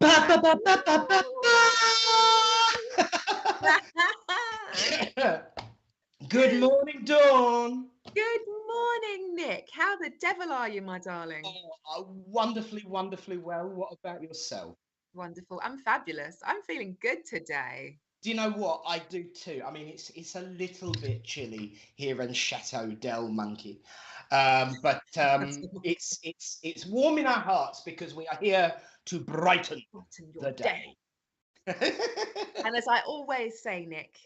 Ba, ba, ba, ba, ba, ba, ba. Good morning, Dawn. Good morning, Nick. How the devil are you, my darling? Wonderfully, wonderfully well. What about yourself? Wonderful. I'm fabulous. I'm feeling good today. Do you know what? I do too. I mean, it's a little bit chilly here in Chateau Del Monkey, but it's warm in our hearts because we are here to brighten Brighten your the day. And as I always say, Nick,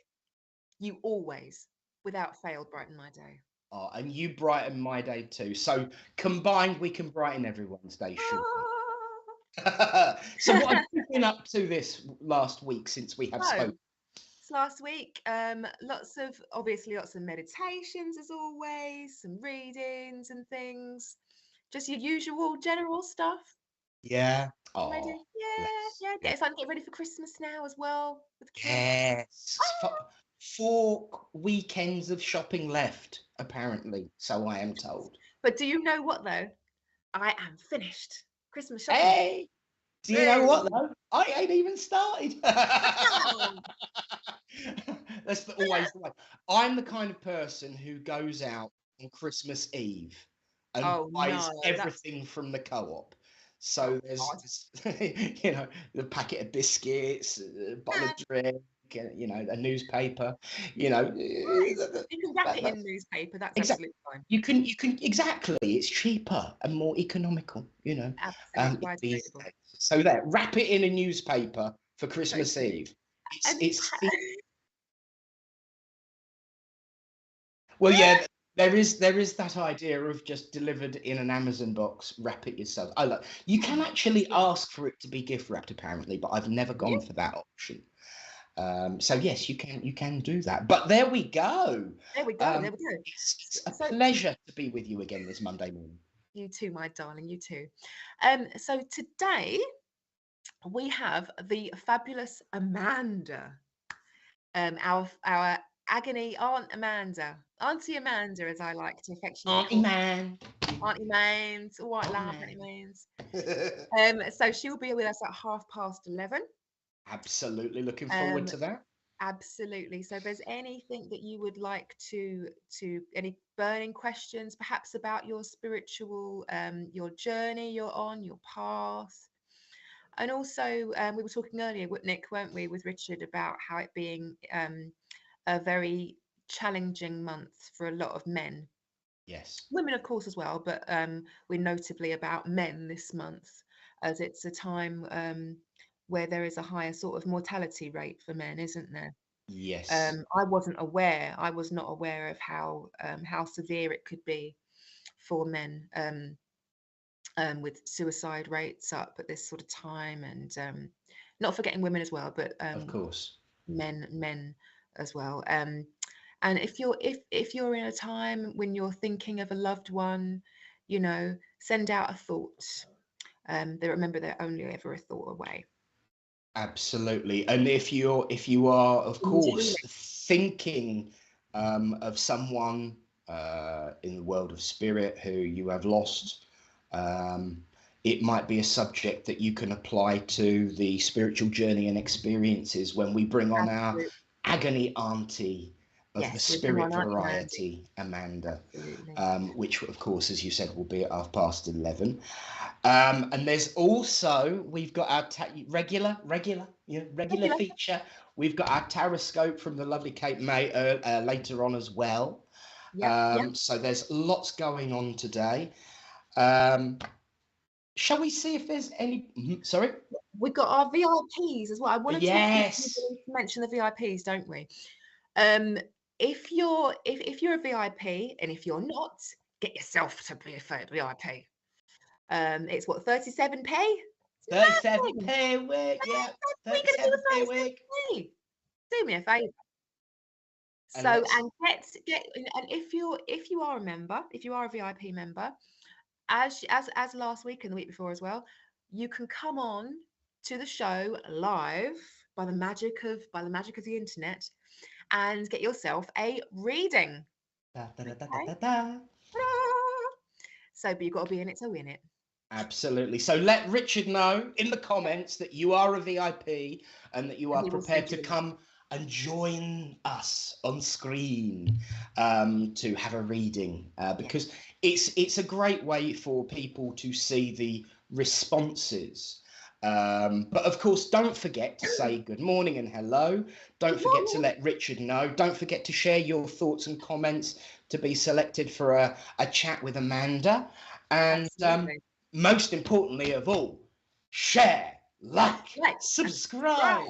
you always, without fail, brighten my day. Oh, and you brighten my day too. So combined, we can brighten everyone's day. Should So what have you been up to this last week since we have spoken? Last week, lots of meditations as always, some readings and things, just your usual general stuff. Yeah. Oh, yeah. It's time to get ready for Christmas now as well with kids. Yes. 4 weekends of shopping left, apparently. So I am told. But do you know what though? I am finished Christmas shopping. Hey. Do you know what though? I ain't even started. That's always the way. I'm the kind of person who goes out on Christmas Eve and buys everything from the co-op. So there's the packet of biscuits, a bottle of drink, a newspaper. You can wrap it in newspaper. That's absolutely fine. You can exactly. It's cheaper and more economical. Absolutely. So there, wrap it in a newspaper for Christmas Eve. Well, yeah, there is that idea of just delivered in an Amazon box, wrap it yourself. Oh, look, you can actually ask for it to be gift wrapped apparently, but I've never gone for that option. So yes, you can do that. But there we go. There we go. It's a pleasure to be with you again this Monday morning. You too, my darling. You too. So today we have the fabulous Amanda. Our agony Auntie Amanda, as I like to affectionately call Auntie Mains, all right, laugh, Auntie Mains. So she'll be with us at 11:30. Absolutely looking forward to that. Absolutely. So if there's anything that you would like to any burning questions, perhaps about your spiritual, your journey you're on, your path. And also, we were talking earlier, Nick, weren't we, with Richard, about how it being a very challenging month for a lot of men. Yes. Women, of course, as well, but we're notably about men this month, as it's a time where there is a higher sort of mortality rate for men, isn't there? Yes. I was not aware of how severe it could be for men. With suicide rates up at this sort of time, and not forgetting women as well, but of course men as well. And if you're in a time when you're thinking of a loved one, send out a thought. Remember they're only ever a thought away. Absolutely. And if you are of course thinking of someone in the world of spirit who you have lost, it might be a subject that you can apply to the spiritual journey and experiences when we bring on our agony auntie of the spirit variety, Amanda, which of course, as you said, will be at 11:30. And there's also, we've got our regular feature. We've got our taroscope from the lovely Kate May later on as well. So there's lots going on today. Shall we see if there's any? Sorry, we've got our VIPs as well. I wanted to mention the VIPs, don't we? If you're a VIP, and if you're not, get yourself to be a VIP. It's what, 37p? 37p a week, yeah. 37p a week. Do me a favour. So and if you are a member, if you are a VIP member, as last week and the week before as well, you can come on to the show live by the magic of the internet and get yourself a reading. So, but you've got to be in it to win it. Absolutely. So let Richard know in the comments that you are a VIP and that you And are he will prepared send to you a link. come and join us on screen to have a reading, because it's a great way for people to see the responses. But of course, don't forget to say good morning and hello. Don't forget to let Richard know. Don't forget to share your thoughts and comments to be selected for a chat with Amanda. And Absolutely. most importantly of all, share, like, subscribe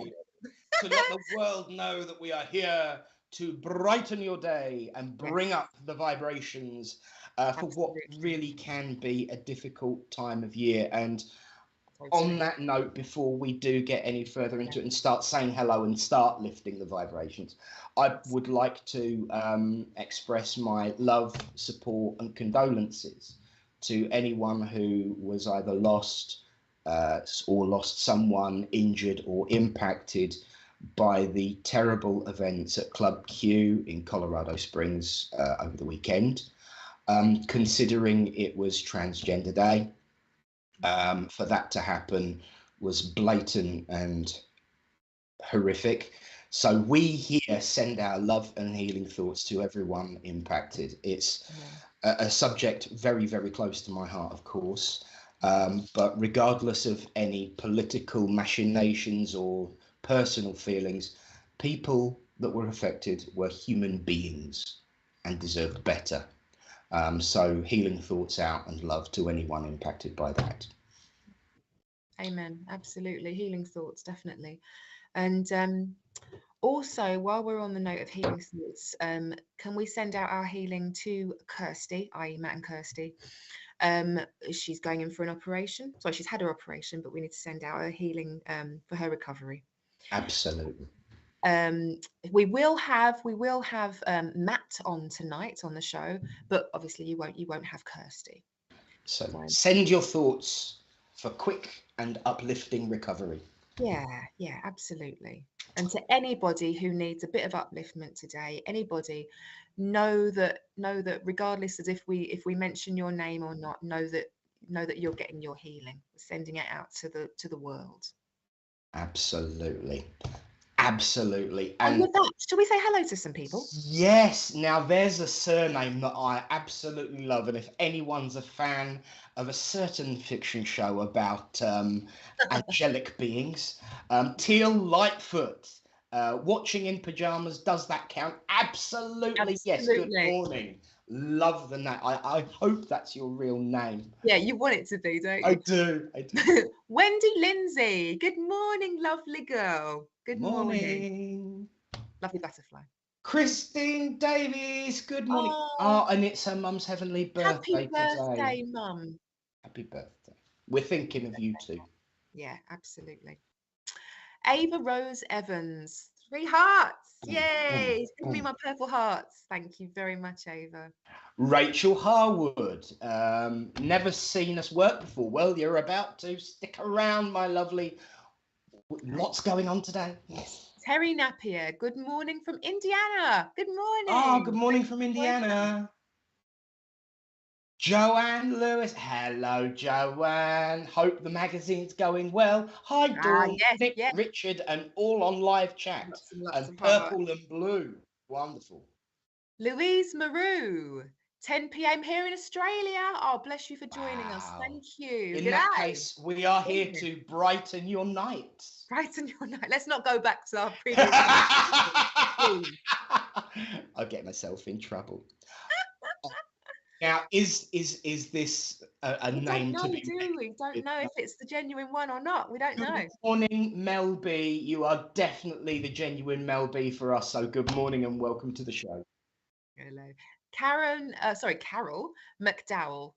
to let the world know that we are here to brighten your day and bring up the vibrations for what really can be a difficult time of year. And on that note, before we do get any further into it and start saying hello and start lifting the vibrations, I would like to express my love, support and condolences to anyone who was either lost or lost someone, injured or impacted by the terrible events at Club Q in Colorado Springs over the weekend. Considering it was Transgender Day, for that to happen was blatant and horrific. So we here send our love and healing thoughts to everyone impacted. It's a subject very, very close to my heart, of course. But regardless of any political machinations or personal feelings, people that were affected were human beings and deserved better. So healing thoughts out and love to anyone impacted by that. Amen. Absolutely. Healing thoughts, definitely. And also, while we're on the note of healing thoughts, can we send out our healing to Kirsty, i.e. Matt and Kirsty? She's going in for an operation. Sorry, she's had her operation, but we need to send out her healing for her recovery. Absolutely. We will have Matt on tonight on the show, but obviously you won't have Kirsty. So send your thoughts for quick and uplifting recovery. Yeah, absolutely. And to anybody who needs a bit of upliftment today, anybody, know that regardless of if we mention your name or not, know that you're getting your healing. We're sending it out to the world. Absolutely. Absolutely. And with that, shall we say hello to some people? Yes. Now, there's a surname that I absolutely love. And if anyone's a fan of a certain fiction show about angelic beings, Teal Lightfoot, watching in pajamas, does that count? Absolutely. Yes. Good morning. Love the name. I hope that's your real name. Yeah, you want it to be, don't you? I do. Wendy Lindsay, good morning, lovely girl. Good morning. Lovely butterfly. Christine Davies, good morning. Oh, and it's her mum's heavenly birthday today. Happy birthday, mum. Happy birthday. We're thinking of you too. Yeah, absolutely. Ava Rose Evans, 3 hearts. Yay! Give me my purple hearts. Thank you very much, Ava. Rachel Harwood, never seen us work before. Well, you're about to. Stick around, my lovely. Lots going on today. Yes. Terry Napier, good morning from Indiana. Good morning. Oh, good morning from Indiana. Joanne Lewis. Hello, Joanne. Hope the magazine's going well. Hi, Dawn, Nick, Richard, and all on live chat. Lots and purple and blue. Wonderful. Louise Maru, 10 p.m. here in Australia. Oh, bless you for joining us. Thank you. In that case, we are here to brighten your night. Brighten your night. Let's not go back to our previous. I'll get myself in trouble. Now, is this a name to be? We don't know if it's the genuine one or not. We don't know. Good morning, Mel B. You are definitely the genuine Mel B for us. So good morning and welcome to the show. Hello, Carol McDowell.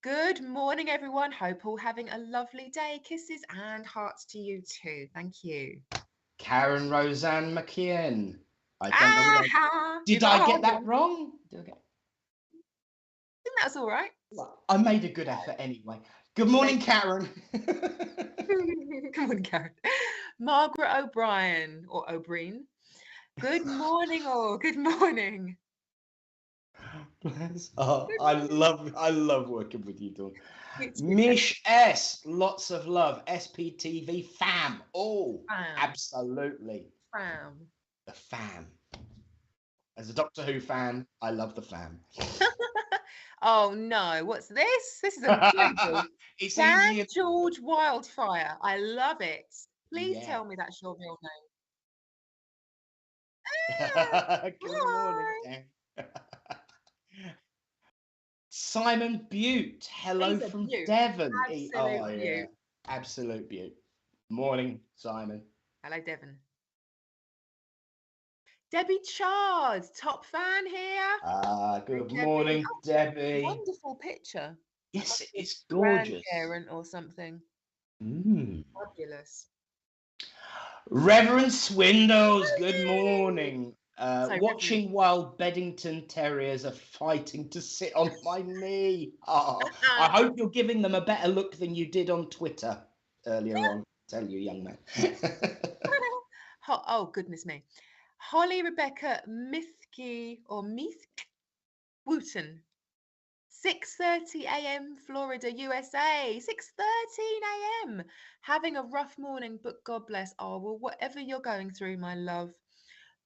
Good morning, everyone. Hope all having a lovely day. Kisses and hearts to you too. Thank you. Karen Roseanne McKeon. I don't know. Did I get that wrong? I think that's all right. I made a good effort anyway. Good morning, Karen. Good morning, Karen. Margaret O'Brien or O'Brien. Good morning, all. Good morning. Bless. Oh, I love working with you, Dawn. You too. Mish S, lots of love. SPtv fam. Oh, Fam. absolutely. Fam. The fam. As a Doctor Who fan, I love the fam. Oh no, what's this? This is a global. It's Dan easier. George Wildfire. I love it. Please Yeah. tell me that's your real name. Good morning, Dan. Simon Butte, hello He's a from beaut. Devon. Absolute beaut. Absolute beaut. Morning, Simon. Hello, Devon. Debbie Chard, top fan here. Good Debbie. morning, Oh, Debbie. wonderful picture. Yes, Must be it's a gorgeous. grandparent or something. Fabulous. Reverend Swindows, good morning. So Watching while Beddington Terriers are fighting to sit on my knee. Oh, I hope you're giving them a better look than you did on Twitter earlier on. Tell you, young man. Oh, goodness me. Holly Rebecca Mithke or Mithk Wooten. 6:30 a.m. Florida, USA. 6:13 a.m. Having a rough morning, but God bless. Oh, well, whatever you're going through, my love,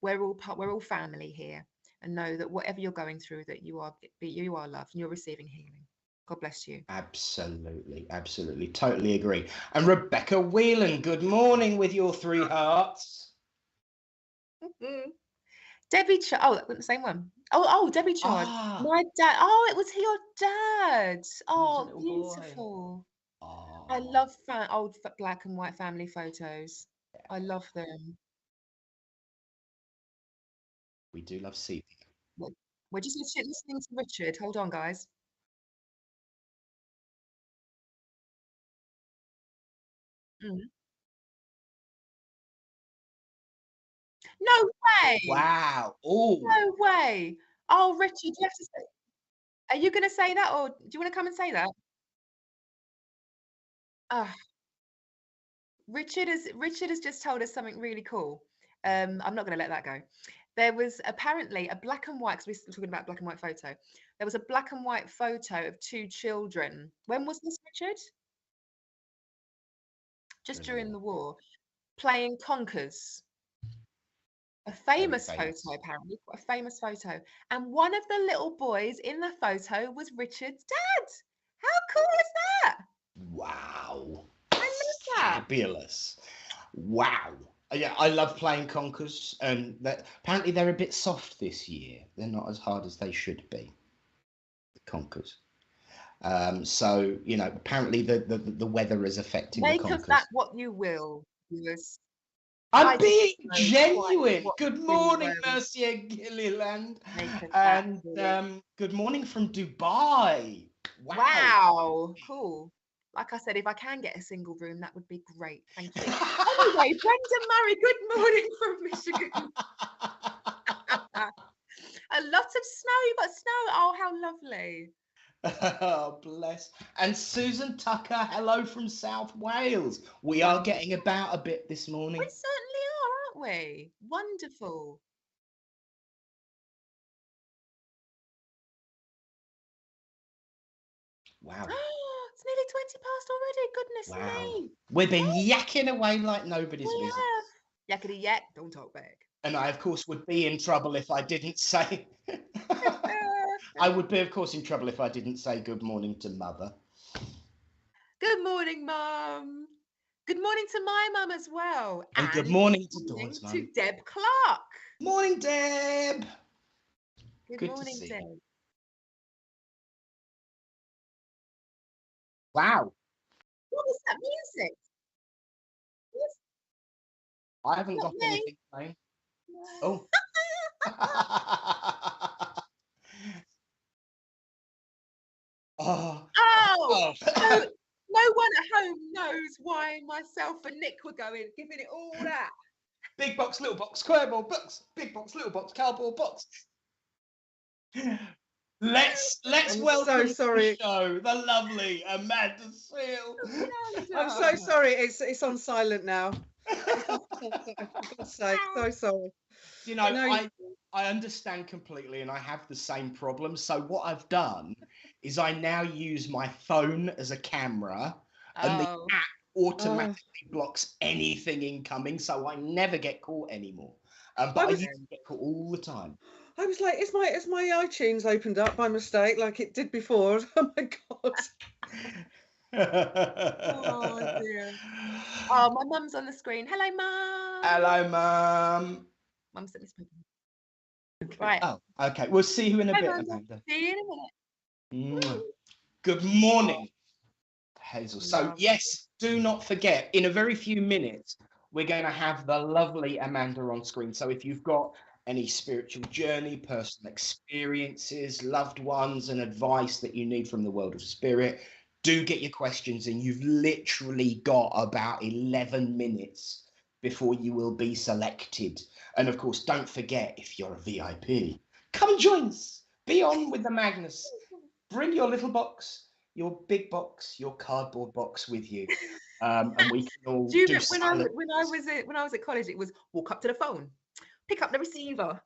we're all family here, and know that whatever you're going through, that you are loved and you're receiving healing. God bless you. Absolutely, absolutely, totally agree. And Rebecca Whelan, good morning with your 3 hearts. Debbie Chard. Oh, the same one. Oh, Debbie Chard. My dad. Oh, it was your dad. Oh, beautiful. Oh. I love old black and white family photos. I love them. We do love seeing it. We're just listening to Richard. Hold on, guys. Mm. No way. Wow. Oh. No way. Oh, Richard, you have to say. Are you going to say that, or do you want to come and say that? Richard has just told us something really cool. I'm not going to let that go. There was apparently a black and white, because we're still talking about black and white photo. There was a black and white photo of 2 children. When was this, Richard? Just during the war, playing conkers. A famous photo, apparently, quite a famous photo. And one of the little boys in the photo was Richard's dad. How cool is that? Wow. I love that. Fabulous. Wow. Yeah, I love playing conkers, and apparently they're a bit soft this year. They're not as hard as they should be. The conkers. So apparently the weather is affecting the conkers. Make of that what you will. Viewers. I'm being genuine. Good morning, Mercia Gilliland, and good morning from Dubai. Wow, cool. Like I said, if I can get a single room, that would be great. Thank you. Anyway, Brenda Murray, good morning from Michigan. A lot of snow, but snow. Oh, how lovely. Oh, bless. And Susan Tucker, hello from South Wales. We are getting about a bit this morning. We certainly are, aren't we? Wonderful. Wow. It's nearly 20 past already. Goodness me. We've been yakking away like nobody's business. Yakety yak, don't talk back. And I, of course, would be in trouble if I didn't say... I would be, of course, in trouble if I didn't say good morning to Mother. Good morning, Mum. Good morning to my mum as well. And good morning to Dawn's mum. To Deb Clark. Morning, Deb. Good morning, Deb. Wow. What was that music? I haven't got anything playing. Oh. Oh. No one at home knows why myself and Nick were giving it all that. Big box, little box, square ball box, big box, little box, cardboard box. Let's welcome to the show the lovely Amanda Seal. I'm so sorry. It's on silent now. For God's sake, so sorry. You know, I understand completely, and I have the same problem. So what I've done is I now use my phone as a camera, and the Oh, app automatically blocks anything incoming, so I never get caught anymore. But I used to get caught all the time. I was like, is my iTunes opened up by mistake like it did before? Oh my God. oh dear. Oh, my mum's on the screen. Hello, mum. Hello, Mum. Mum sent me something. Right. Oh, okay. We'll see you in a Hi, bit, Amanda. Amanda. See you in a minute. Mwah. Good morning, Hazel. So, Love. yes, do not forget, in a very few minutes, we're going to have the lovely Amanda on screen. So, if you've got any spiritual journey, personal experiences, loved ones, and advice that you need from the world of spirit, do get your questions in. You've literally got about 11 minutes before you will be selected. And of course, don't forget, if you're a VIP, come join us. Be on with the Magnus. Bring your little box, your big box, your cardboard box with you, and we can all Do you do remember silent. when I was at college? It was walk up to the phone, pick up the receiver,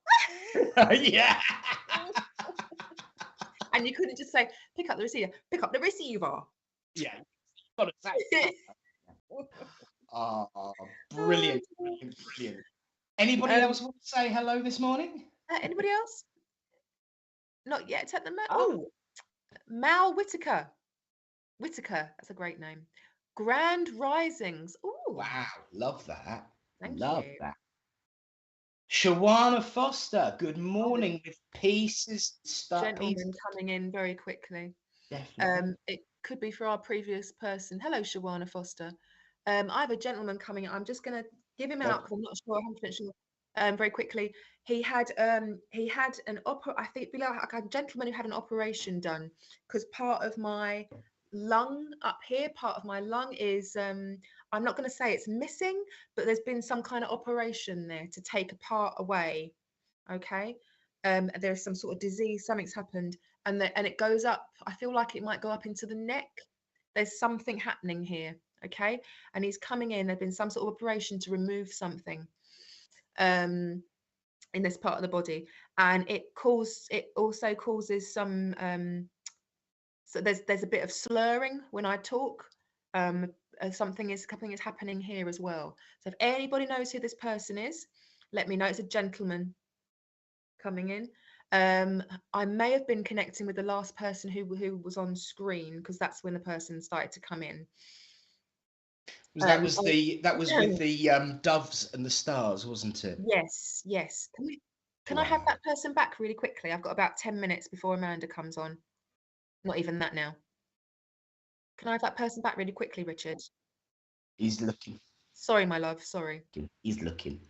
Yeah. and you couldn't just say pick up the receiver, pick up the receiver. Yeah. You've got to say. Brilliant, brilliant, brilliant. Anybody else want to say hello this morning? Anybody else? Not yet at the moment. Oh, Mal Whitaker. Whitaker, that's a great name. Grand Risings. Ooh, Wow, love that. thank Love you. that. Shawana Foster, good morning with pieces. Gentleman coming in very quickly. Definitely. It could be for our previous person. Hello, Shawana Foster. I have a gentleman coming. I'm just going to give him out because I'm not sure, 100% sure. Very quickly, he had an I think like a gentleman who had an operation done because part of my lung up here, part of my lung is I'm not going to say it's missing, but there's been some kind of operation there to take a part away. Okay. There's some sort of disease, something's happened, and it goes up. I feel like it might go up into the neck. There's something happening here. Okay. And he's coming in. There's been some sort of operation to remove something in this part of the body, and it also causes some so there's a bit of slurring when I talk. Something is happening here as well. So if anybody knows who this person is, let me know. It's a gentleman coming in. I may have been connecting with the last person who was on screen because that's when the person started to come in. That was with the doves and the stars, wasn't it? Yes, yes. Can I have that person back really quickly? I've got about 10 minutes before Amanda comes on. Not even that now. Can I have that person back really quickly, Richard? He's looking. Sorry, my love. Sorry. He's looking.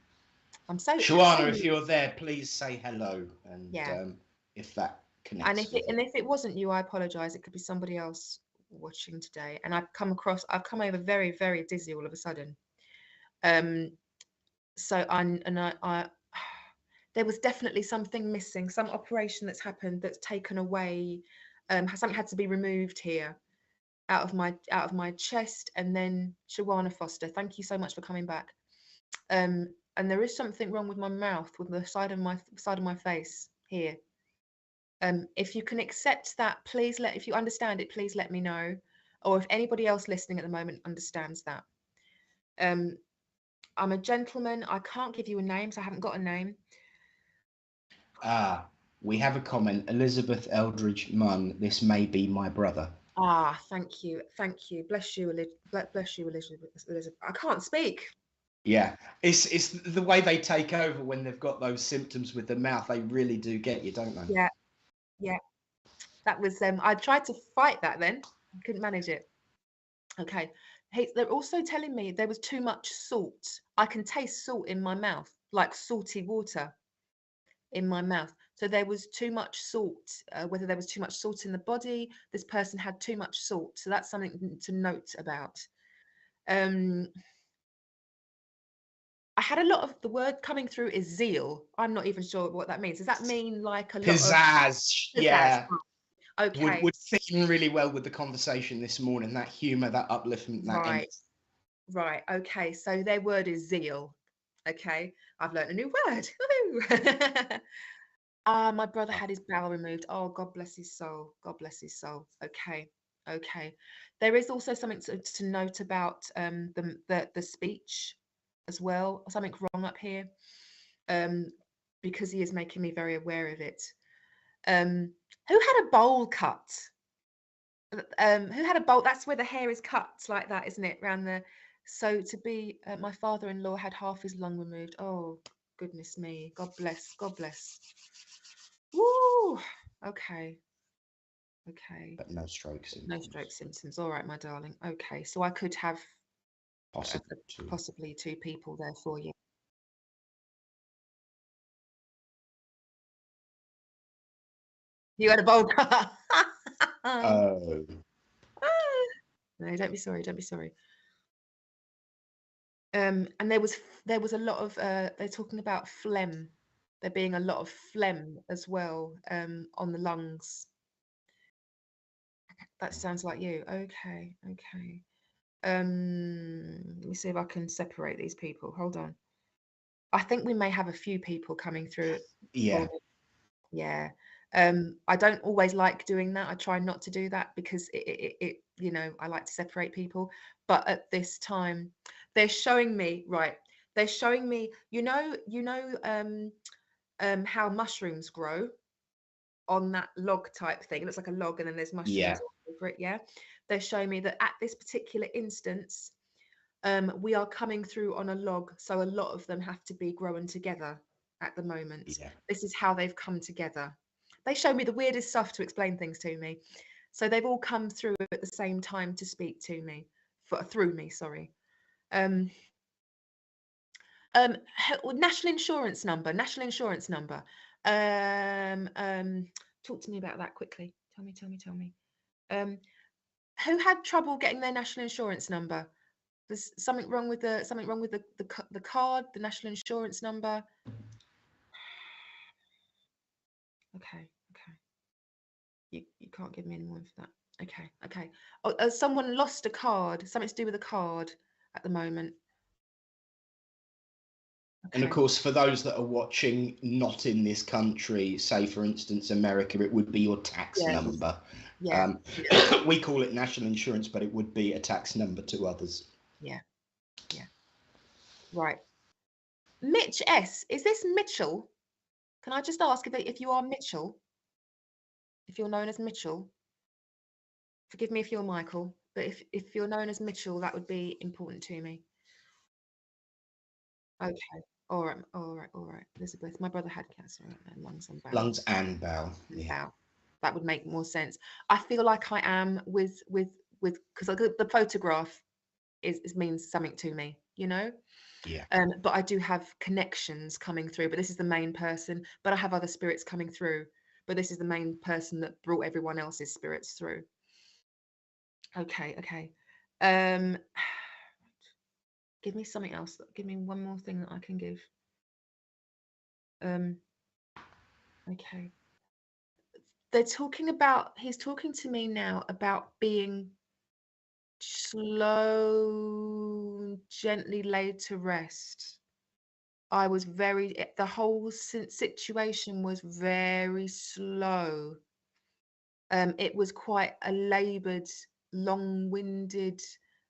I'm so. Shawana, if you're there, please say hello. And yeah. If that connects. And if it wasn't you, I apologise. It could be somebody else watching today. And I've come over very, very dizzy all of a sudden. So I there was definitely something missing, some operation that's happened that's taken away. Something had to be removed here out of my chest. And then Shawana Foster, thank you so much for coming back. And there is something wrong with my mouth, with the side of my face here. If you can accept that, please if you understand it, please let me know. Or if anybody else listening at the moment understands that. I'm a gentleman. I can't give you a name, so I haven't got a name. We have a comment. Elizabeth Eldridge Munn, this may be my brother. Thank you. Bless you, Elizabeth. I can't speak. Yeah, it's the way they take over when they've got those symptoms with the mouth. They really do get you, don't they? Yeah. That was I tried to fight that then. I couldn't manage it. Okay. Hey, they're also telling me there was too much salt. I can taste salt in my mouth, like salty water in my mouth. So there was too much salt. Whether there was too much salt in the body, this person had too much salt. So that's something to note about. I had a lot of the word coming through is zeal. I'm not even sure what that means. Does that mean like a lot of pizzazz? Yeah. Okay. Would fit in really well with the conversation this morning. That humour, that upliftment, that right. Right. Okay. So their word is zeal. Okay. I've learned a new word. My brother had his bowel removed. Oh, God bless his soul. God bless his soul. Okay. Okay. There is also something to note about the speech as well. Something wrong up here. Because he is making me very aware of it. Who had a bowl cut? Who had a bowl? That's where the hair is cut like that, isn't it? Around the. So to be, my father-in-law had half his lung removed. Oh, goodness me. God bless. God bless. Woo. Okay. Okay. But no stroke symptoms. No stroke symptoms. All right, my darling. Okay. So I could have Possibly 2 people there for you. You had a bowl cut. Oh. No, don't be sorry. Don't be sorry. And there was a lot of they're talking about phlegm. There being a lot of phlegm as well on the lungs. That sounds like you. Okay, okay. Let me see if I can separate these people. Hold on. I think we may have a few people coming through. Yeah. Yeah. I don't always like doing that. I try not to do that because it you know, I like to separate people. But at this time, they're showing me, right? They're showing me, how mushrooms grow on that log type thing. It looks like a log and then there's mushrooms Yeah. all over it. Yeah. They're showing me that at this particular instance, we are coming through on a log. So a lot of them have to be growing together at the moment. Yeah. This is how they've come together. They show me the weirdest stuff to explain things to me. So they've all come through at the same time to speak to me, through me, sorry. National insurance number. Talk to me about that quickly. Tell me. Who had trouble getting their national insurance number? There's something wrong with the card, the national insurance number. Okay. You can't give me any more for that. Okay. Oh, someone lost a card. Something to do with a card at the moment. And of course, for those that are watching not in this country, say for instance America, it would be your tax number. Yeah. We call it national insurance, but it would be a tax number to others. Yeah. Right. Mitch S. Is this Mitchell? Can I just ask if you are Mitchell? If you're known as Mitchell? Forgive me if you're Michael, but if you're known as Mitchell, that would be important to me. Okay. All right. Elizabeth, my brother had cancer, lungs and bowel. Lungs and bowel. Yeah. That would make more sense. I feel like I am with because the photograph means something to me, you know. Yeah. But I do have connections coming through. But this is the main person. But I have other spirits coming through. But this is the main person that brought everyone else's spirits through. Okay. Give me something else. Give me one more thing that I can give. Okay. He's talking to me now about being slow, gently laid to rest. The whole situation was very slow. It was quite a labored, long-winded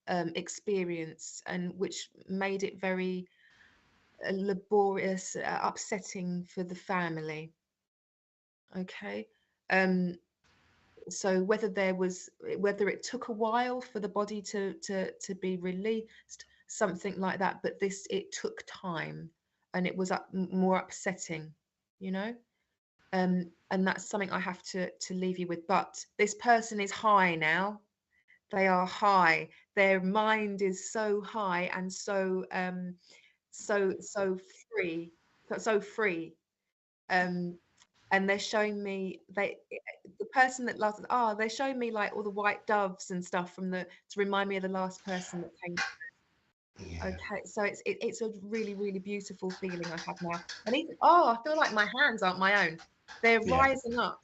experience, and which made it very laborious, upsetting for the family. Okay. So whether it took a while for the body to be released, something like that, but it took time, and it was more upsetting, you know. And that's something I have to leave you with. But this person is high now. They are high. Their mind is so high and so free, so free. And they're showing me the person that loves they're showing me like all the white doves and stuff to remind me of the last person that came. Yeah. Okay, so it's a really, really beautiful feeling I have now. And even I feel like my hands aren't my own. They're rising up.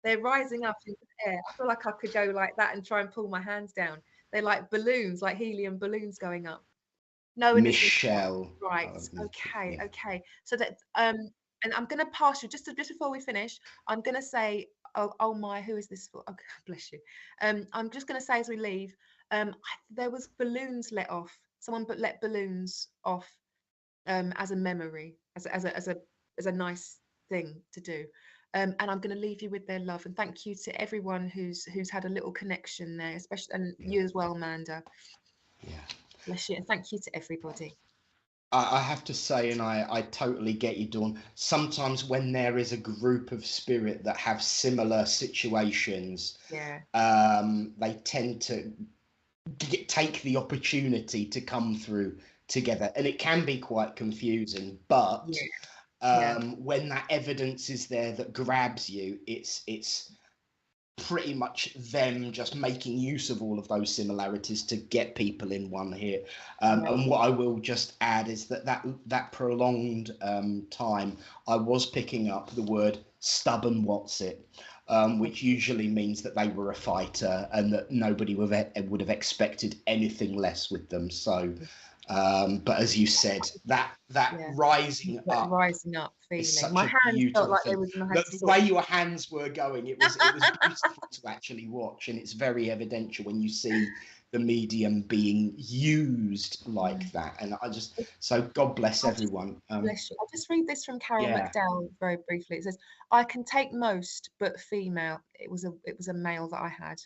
They're rising up into the air. I feel like I could go like that and try and pull my hands down. They're like balloons, like helium balloons going up. No, Michelle. right. Okay, okay. So that and I'm gonna pass you just before we finish. I'm gonna say, oh my, who is this for? Oh, bless you. I'm just gonna say as we leave, there was balloons let off. Someone let balloons off as a memory, as a nice thing to do. And I'm going to leave you with their love and thank you to everyone who's had a little connection there, especially and you as well, Amanda. Yeah. Bless you, and thank you to everybody. I have to say, and I totally get you, Dawn. Sometimes when there is a group of spirit that have similar situations, yeah, they tend to take the opportunity to come through together, and it can be quite confusing. But when that evidence is there that grabs you, it's pretty much them just making use of all of those similarities to get people in one here. And what I will just add is that prolonged time, I was picking up the word stubborn whatsit, which usually means that they were a fighter and that nobody would have expected anything less with them. So but as you said, that rising up feeling. is such my a hands beautiful felt like thing. they was The way your hands were going, it was beautiful to actually watch, and it's very evidential when you see the medium being used like that. And so God bless everyone. Bless you. I'll just read this from Carol McDowell very briefly. It says, "I can take most, but female." It was a male that I had.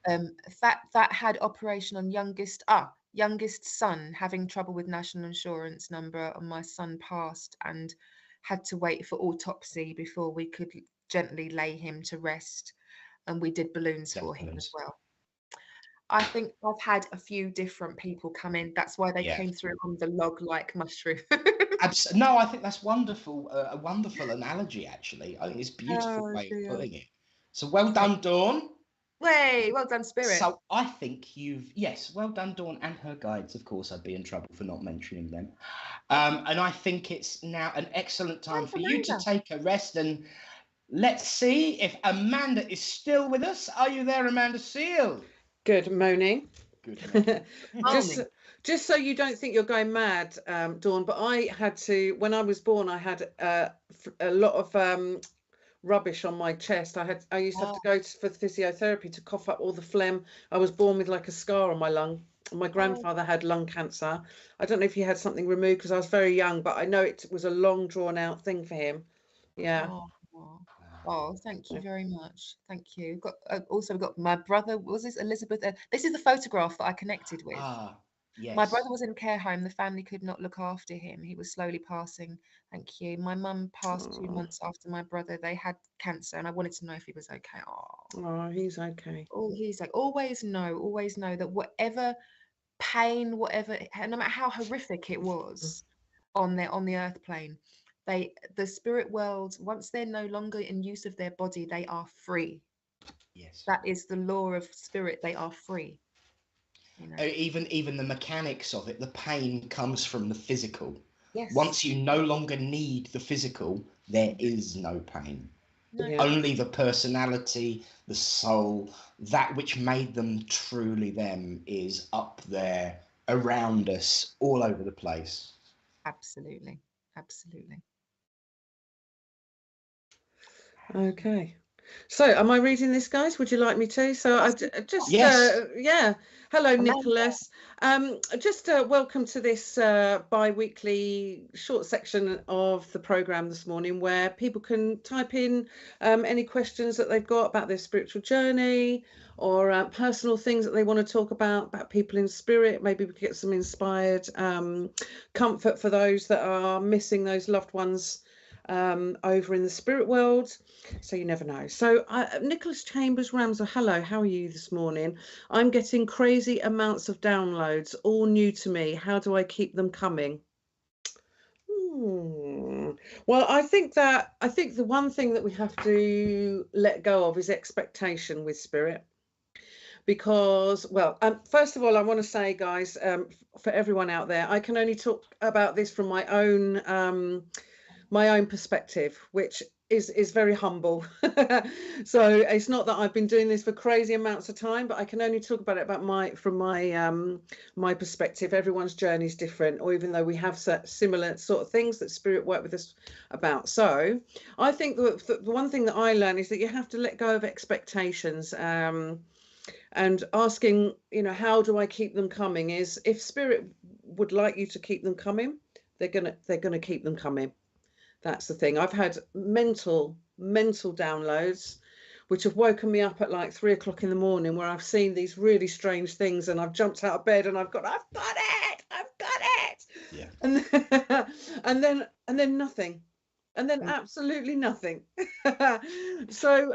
That had operation on youngest son having trouble with national insurance number, and my son passed and had to wait for autopsy before we could gently lay him to rest, and we did balloons for him as well. I think I've had a few different people come in. That's why they came through on the log-like mushroom. No, I think that's wonderful. A wonderful analogy, actually. I think it's a beautiful way of putting it. So well done, Dawn. Way, well done, Spirit. So I think well done, Dawn, and her guides. Of course, I'd be in trouble for not mentioning them. And I think it's now an excellent time for you to take a rest. And let's see if Amanda is still with us. Are you there, Amanda Seal? Good morning. Good morning. Just so you don't think you're going mad, Dawn, but I had to, when I was born, I had a lot of rubbish on my chest. I used to have to go for physiotherapy to cough up all the phlegm. I was born with like a scar on my lung. My grandfather had lung cancer. I don't know if he had something removed because I was very young, but I know it was a long drawn out thing for him. Yeah. Oh, thank you very much. Thank you. We've got my brother. Was this Elizabeth? This is the photograph that I connected with. Yes. My brother was in care home. The family could not look after him. He was slowly passing. Thank you. My mum passed 2 months after my brother. They had cancer, and I wanted to know if he was okay. Oh, he's okay. Oh, he's like, always know that whatever pain, no matter how horrific it was on the earth plane, the spirit world, once they're no longer in use of their body, they are free. Yes. That is the law of spirit. They are free. You know? Even the mechanics of it, the pain comes from the physical. Yes. Once you no longer need the physical, there is no pain. No. Only the personality, the soul, that which made them truly them is up there around us, all over the place. Absolutely. Absolutely. Okay. So am I reading this, guys? Would you like me to? So I just hello, Nicholas. Just welcome to this bi-weekly short section of the program this morning, where people can type in any questions that they've got about their spiritual journey, or personal things that they want to talk about people in spirit. Maybe we could get some inspired comfort for those that are missing those loved ones over in the spirit world. So you never know. So Nicholas Chambers Ramsey, hello, how are you this morning? I'm getting crazy amounts of downloads, all new to me. How do I keep them coming? Well, I think the one thing that we have to let go of is expectation with spirit. Because, well, first of all, I want to say, guys, for everyone out there, I can only talk about this from my own perspective, which is very humble. So it's not that I've been doing this for crazy amounts of time, but I can only talk about it from my perspective. Everyone's journey is different, or even though we have similar sort of things that spirit work with us about. So I think the one thing that I learned is that you have to let go of expectations, and asking, how do I keep them coming? Is if spirit would like you to keep them coming, they're gonna keep them coming. That's the thing. I've had mental downloads which have woken me up at like 3 o'clock in the morning, where I've seen these really strange things, and I've jumped out of bed and I've got it. Yeah. And then nothing. And then absolutely nothing. So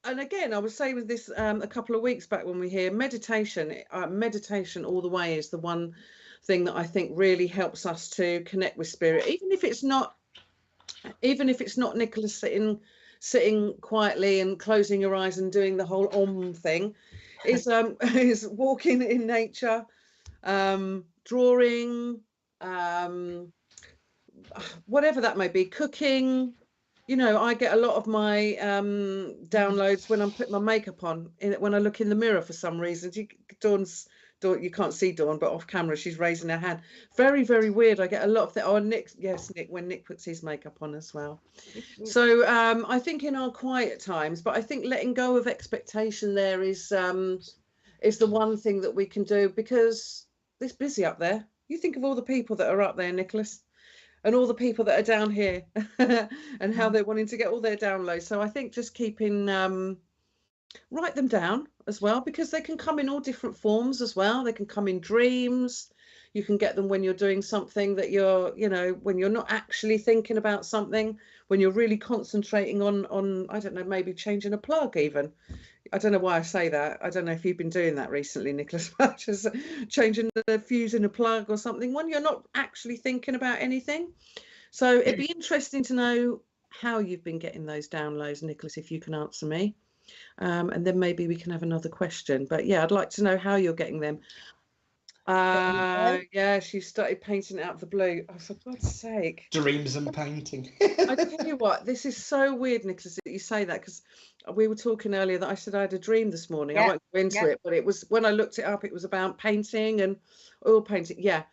and again, I was saying with this a couple of weeks back, when we hear meditation all the way is the one thing that I think really helps us to connect with spirit, even if it's not Nicholas sitting quietly and closing your eyes and doing the whole thing. Is walking in nature, drawing, whatever that may be, cooking. I get a lot of my downloads when I'm putting my makeup on, when I look in the mirror for some reason. Dawn, you can't see Dawn, but off camera she's raising her hand. Very, very weird. I get a lot of that. Oh, Nick, when Nick puts his makeup on as well. So I think in our quiet times, but I think letting go of expectation there is the one thing that we can do, because it's busy up there. You think of all the people that are up there, Nicholas, and all the people that are down here, and how they're wanting to get all their downloads. So I think just keeping write them down as well, because they can come in all different forms as well. They can come in dreams. You can get them when you're doing something that you're, when you're not actually thinking about something, when you're really concentrating on I don't know, maybe changing a plug even. I don't know why I say that. I don't know if you've been doing that recently, Nicholas, just changing the fuse in a plug or something, when you're not actually thinking about anything. So it'd be interesting to know how you've been getting those downloads, Nicholas, if you can answer me. And then maybe we can have another question. But yeah, I'd like to know how you're getting them. Yeah, she started painting out of the blue. Oh, for God's sake. Dreams and painting. I tell you what, this is so weird, Nicholas, that you say that, because we were talking earlier that I said I had a dream this morning. I won't go into it, but it was, when I looked it up, it was about painting and oil painting. Yeah,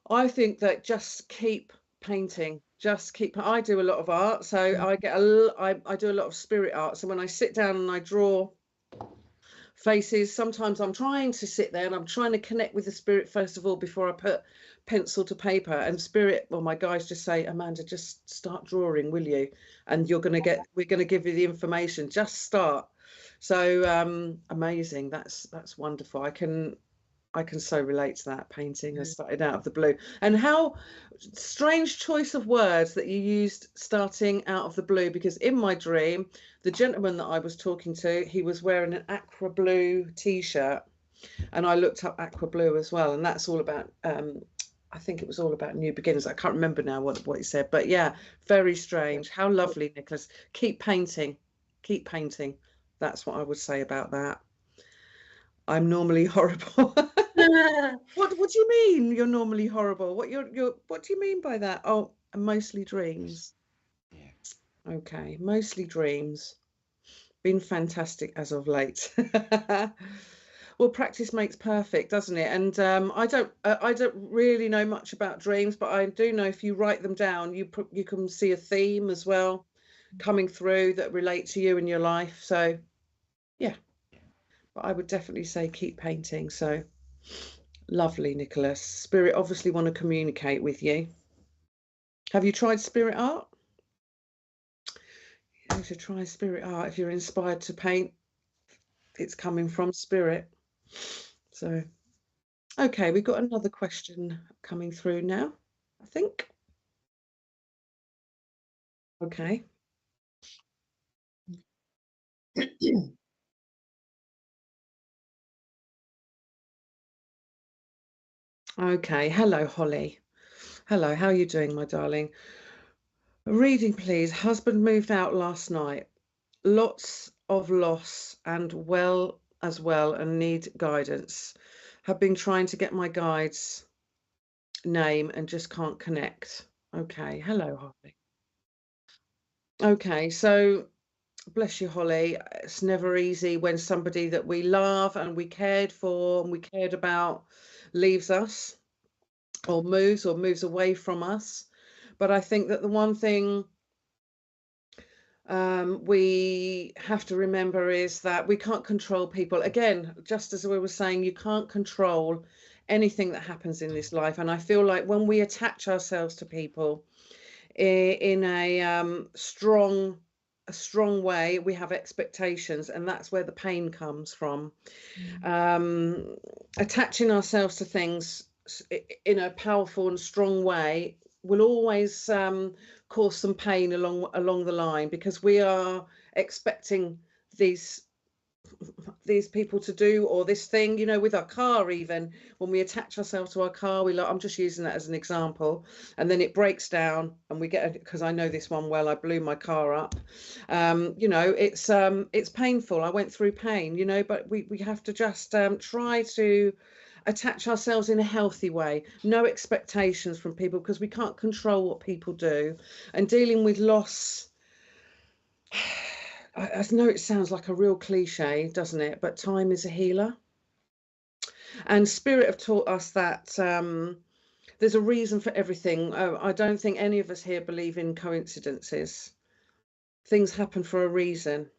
I think that just keep painting. I do a lot of art, so I do a lot of spirit art. So when I sit down and I draw faces, sometimes I'm trying to sit there and I'm trying to connect with the spirit first of all before I put pencil to paper. And spirit, well, my guys just say, Amanda, just start drawing, will you? And we're going to give you the information, just start. So amazing. That's wonderful. I can so relate to that. Painting has started out of the blue. And how strange choice of words that you used, starting out of the blue, because in my dream, the gentleman that I was talking to, he was wearing an aqua blue t-shirt, and I looked up aqua blue as well, and that's all about I think it was all about new beginnings. I can't remember now what he said, but yeah, very strange. How lovely, Nicholas. Keep painting. That's what I would say about that. I'm normally horrible. What do you mean you're normally horrible? What do you mean by that? Oh, mostly dreams. Yeah. Okay, mostly dreams. Been fantastic as of late. Well, practice makes perfect, doesn't it? And I don't really know much about dreams, but I do know if you write them down, you can see a theme as well coming through that relate to you in your life. So yeah, but I would definitely say keep painting. So lovely, Nicholas. Spirit obviously want to communicate with you. Have you tried spirit art? You should try spirit art. If you're inspired to paint, it's coming from spirit. So okay, we've got another question coming through now, I think. Okay. Okay, hello Holly. Hello, how are you doing, my darling? A reading, please. Husband moved out last night. Lots of loss and and need guidance. Have been trying to get my guide's name and just can't connect. Okay, hello Holly. Okay, so bless you, Holly. It's never easy when somebody that we love and we cared for and we cared about leaves us or moves away from us. But I think that the one thing we have to remember is that we can't control people. Again, just as we were saying, you can't control anything that happens in this life. And I feel like when we attach ourselves to people in a strong way, we have expectations, and that's where the pain comes from. Attaching ourselves to things in a powerful and strong way will always cause some pain along the line, because we are expecting these people to do, or this thing, you know, with our car. Even when we attach ourselves to our car, I'm just using that as an example, and then it breaks down and we get, because I know this one well, I blew my car up. You know, it's painful. I went through pain, you know, but we have to just try to attach ourselves in a healthy way. No expectations from people, because we can't control what people do. And dealing with loss, I know it sounds like a real cliche, doesn't it? But time is a healer. And Spirit have taught us that there's a reason for everything. I don't think any of us here believe in coincidences. Things happen for a reason.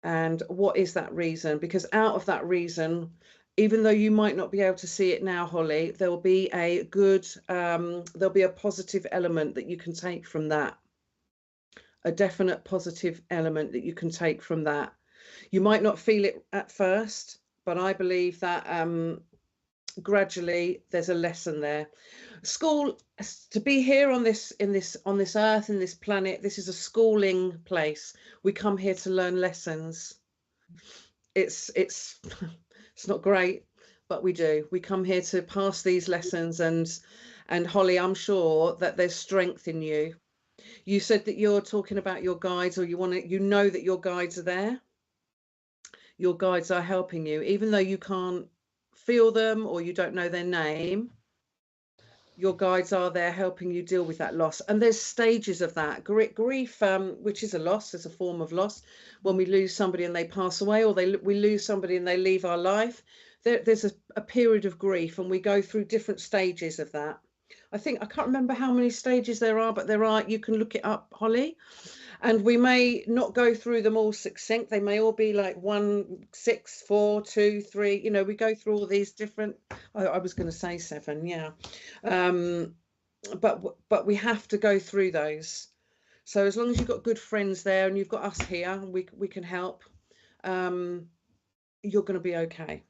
And what is that reason? Because out of that reason, even though you might not be able to see it now, Holly, there'll be a good, there'll be a positive element that you can take from that. A definite positive element that you can take from that. You might not feel it at first, but I believe that gradually there's a lesson there. School, to be here on this earth, in this planet, this is a schooling place. We come here to learn lessons. It's not great, but we do. We come here to pass these lessons, and Holly, I'm sure that there's strength in you. You said that you're talking about your guides, or you know that your guides are there. Your guides are helping you, even though you can't feel them or you don't know their name. Your guides are there helping you deal with that loss. And there's stages of that. Grief, which is a loss, is a form of loss. When we lose somebody and they pass away, or we lose somebody and they leave our life, there's a period of grief, and we go through different stages of that. I can't remember how many stages there are, but there are. You can look it up, Holly. And we may not go through them all succinct. They may all be like 1, 6, 4, 2, 3. You know, we go through all these different. I was going to say 7, yeah. But we have to go through those. So as long as you've got good friends there and you've got us here, we can help. You're going to be okay.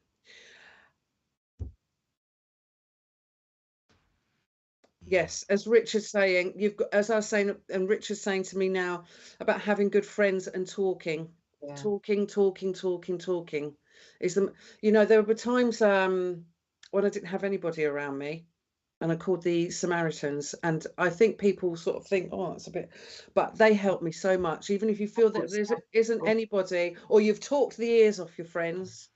Yes, as Richard's saying, as I was saying, and Richard's saying to me now about having good friends and talking. Yeah. Talking is you know, there were times when I didn't have anybody around me, and I called the Samaritans, and I think people sort of think, oh, that's a bit, but they helped me so much. Even if you feel that there isn't anybody, or you've talked the ears off your friends,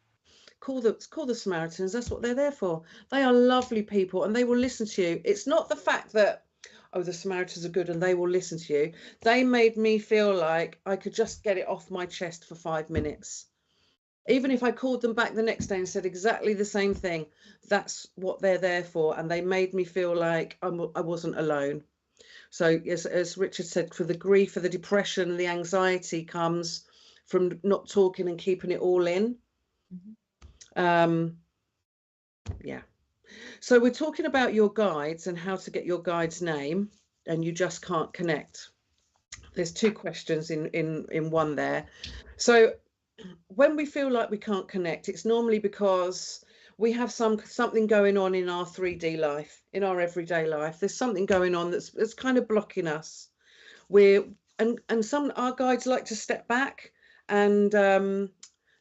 call the Samaritans. That's what they're there for. They are lovely people, and they will listen to you. It's not the fact that, oh, the Samaritans are good and they will listen to you. They made me feel like I could just get it off my chest for 5 minutes. Even if I called them back the next day and said exactly the same thing, that's what they're there for. And they made me feel like I wasn't alone. So as Richard said, for the grief, for the depression, the anxiety comes from not talking and keeping it all in. Yeah. So we're talking about your guides and how to get your guide's name, and you just can't connect. There's 2 questions in one there. So when we feel like we can't connect, it's normally because we have something going on in our 3D life, in our everyday life. There's something going on that's kind of blocking us. Our guides like to step back and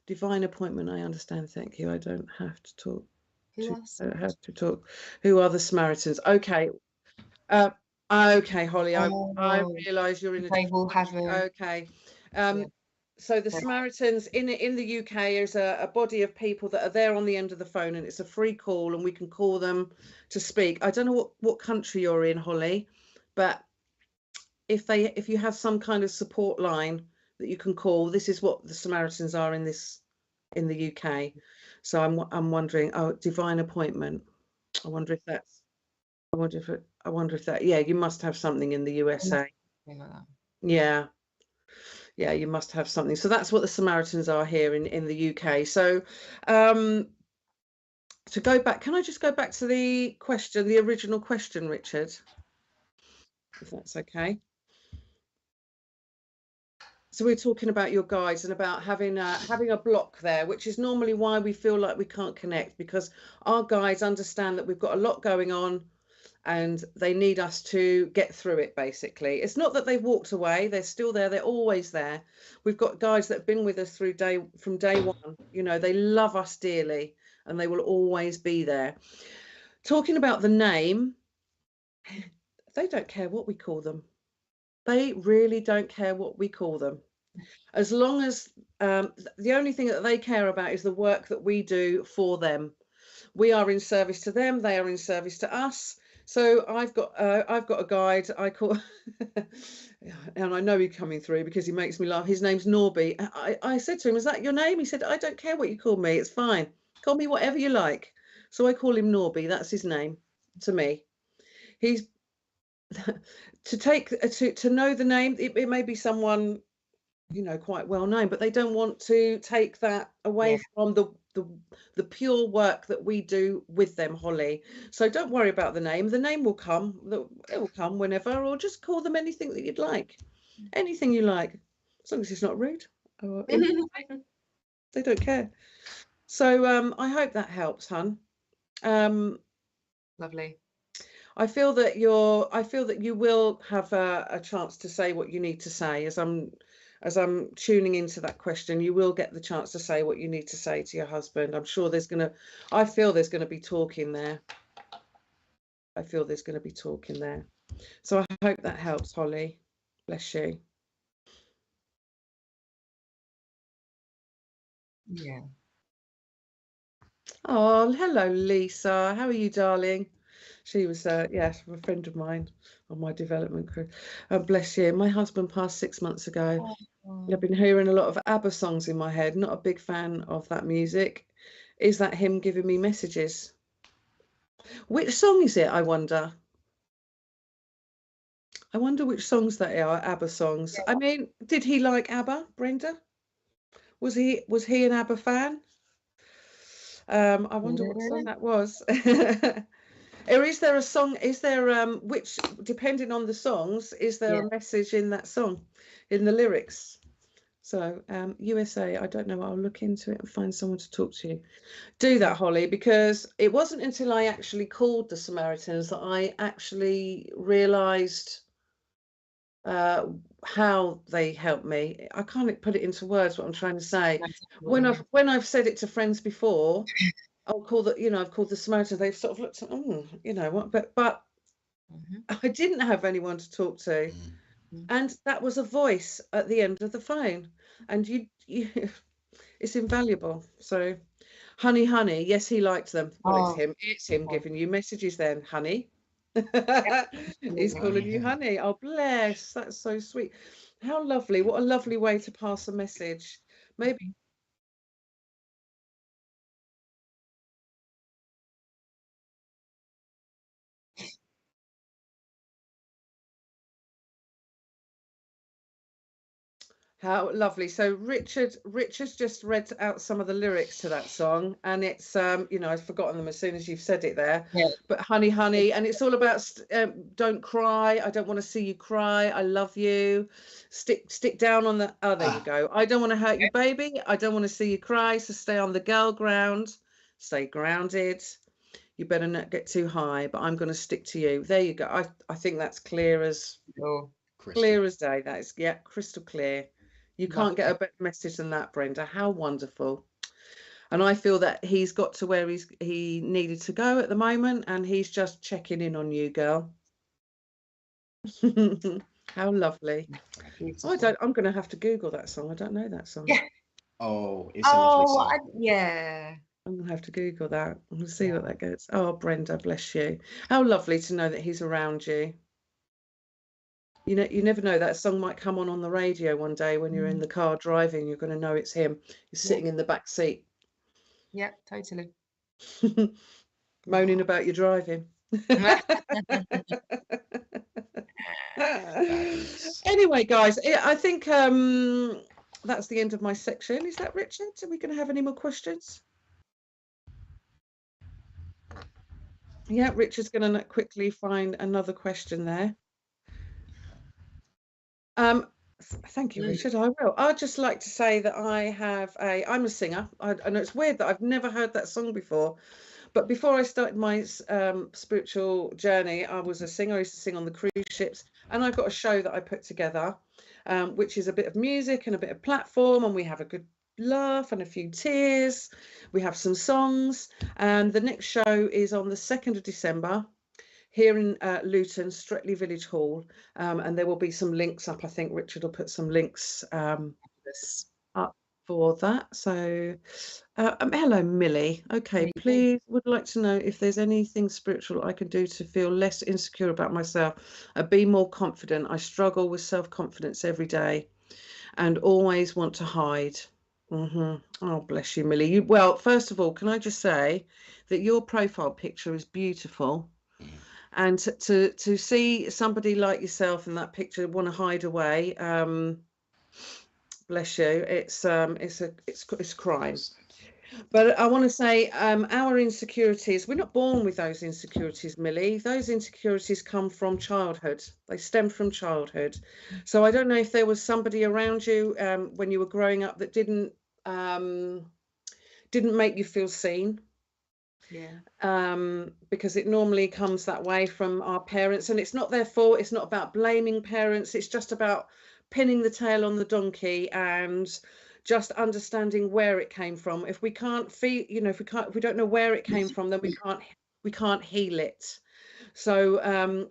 divine appointment. I understand. Thank you. I don't have to talk. Who are the Samaritans? Okay. Okay, Holly. I realise you're in a different. Okay. So the Samaritans in the UK is a body of people that are there on the end of the phone, and it's a free call, and we can call them to speak. I don't know what country you're in, Holly, but if you have some kind of support line that you can call, this is what the Samaritans are in the UK. So I'm wondering, oh, divine appointment. I wonder if that's, I wonder if that, yeah, you must have something in the USA. Yeah. Yeah, you must have something. So that's what the Samaritans are here in the UK. So to go back, can I just go back to the question, the original question, Richard? If that's okay. So we're talking about your guides and about having a block there, which is normally why we feel like we can't connect, because our guides understand that we've got a lot going on and they need us to get through it, basically. It's not that they've walked away, they're still there, they're always there. We've got guides that have been with us from day one. You know, they love us dearly and they will always be there. Talking about the name, they don't care what we call them. They really don't care what we call them. As long as the only thing that they care about is the work that we do for them. We are in service to them, they are in service to us. So I've got a guide I call, and I know he's coming through because he makes me laugh. His name's Norby. I said to him, "Is that your name?" He said, "I don't care what you call me. It's fine. Call me whatever you like." So I call him Norby. That's his name to me. He's to know the name. It may be someone, you know, quite well known, but they don't want to take that away from the pure work that we do with them, Holly. So don't worry about the name. The name will come. It will come whenever, or just call them anything that you'd like. Anything you like, as long as it's not rude. They don't care. So I hope that helps, hun. Lovely. I feel that you will have a chance to say what you need to say. As I'm tuning into that question, you will get the chance to say what you need to say to your husband. I'm sure I feel there's going to be talking there. I feel there's going to be talking there. So I hope that helps, Holly. Bless you. Yeah. Oh, hello, Lisa. How are you, darling? She was, yes, a friend of mine on my development crew. Bless you. My husband passed 6 months ago. Oh. I've been hearing a lot of ABBA songs in my head. Not a big fan of that music. Is that him giving me messages? Which song is it, I wonder? I wonder which songs that are, ABBA songs. Yeah. I mean, did he like ABBA, Brenda? Was he an ABBA fan? I wonder what song that was. Or is there a song, which, depending on the songs, is there a message in that song, in the lyrics? So USA, I don't know, I'll look into it and find someone to talk to. Do that, Holly, because it wasn't until I actually called the Samaritans that I actually realised how they helped me. I can't put it into words what I'm trying to say. When I've said it to friends before, I've called the Samaritans, they've sort of looked at, you know what, but I didn't have anyone to talk to. And that was a voice at the end of the phone. And you it's invaluable. So honey, yes, he liked them. Well, it's him giving you messages then, honey. He's calling you honey. Oh, bless, that's so sweet. How lovely. What a lovely way to pass a message. Maybe how lovely. So Richard's just read out some of the lyrics to that song, and it's you know, I've forgotten them as soon as you've said it there. Yeah. But honey, and it's all about don't cry. I don't want to see you cry. I love you. Stick down on the. Oh, there you go. I don't want to hurt you, baby. I don't want to see you cry. So stay on the girl ground. Stay grounded. You better not get too high. But I'm going to stick to you. There you go. I think that's clear as clear as day. That is, yeah, crystal clear. You can't get a better message than that, Brenda. How wonderful. And I feel that he's got to where he needed to go at the moment, and he's just checking in on you, girl. How lovely. I'm going to have to Google that song. I don't know that song. Yeah. Oh, it's a lovely song. Yeah. I'm going to have to Google that. I'm going to see what that gets. Oh, Brenda, bless you. How lovely to know that he's around you. You know, you never know, that song might come on the radio one day when you're in the car driving. You're going to know it's him. He's sitting in the back seat. Yeah, totally. Moaning about your driving. Anyway, guys, I think that's the end of my section. Is that Richard? Are we going to have any more questions? Yeah, Richard's going to quickly find another question there. Thank you, Richard. I will. I'd just like to say that I'm a singer. I know it's weird that I've never heard that song before, but before I started my spiritual journey, I was a singer. I used to sing on the cruise ships, and I've got a show that I put together, which is a bit of music and a bit of platform, and we have a good laugh and a few tears. We have some songs, and the next show is on the 2nd of December. Here in Luton, Streatley Village Hall, and there will be some links up. I think Richard will put some links up for that. So, hello, Millie. Okay, please, would like to know if there's anything spiritual I can do to feel less insecure about myself and be more confident. I struggle with self-confidence every day and always want to hide. Oh, bless you, Millie. Well, first of all, can I just say that your profile picture is beautiful. And to see somebody like yourself in that picture want to hide away, bless you, it's crime. But I want to say our insecurities, we're not born with those insecurities, Millie. Those insecurities come from childhood. They stem from childhood. So I don't know if there was somebody around you when you were growing up that didn't make you feel seen. Because it normally comes that way from our parents, and it's not their fault. It's not about blaming parents. It's just about pinning the tail on the donkey and just understanding where it came from. If we can't feel, if we don't know where it came from, then we can't heal it. So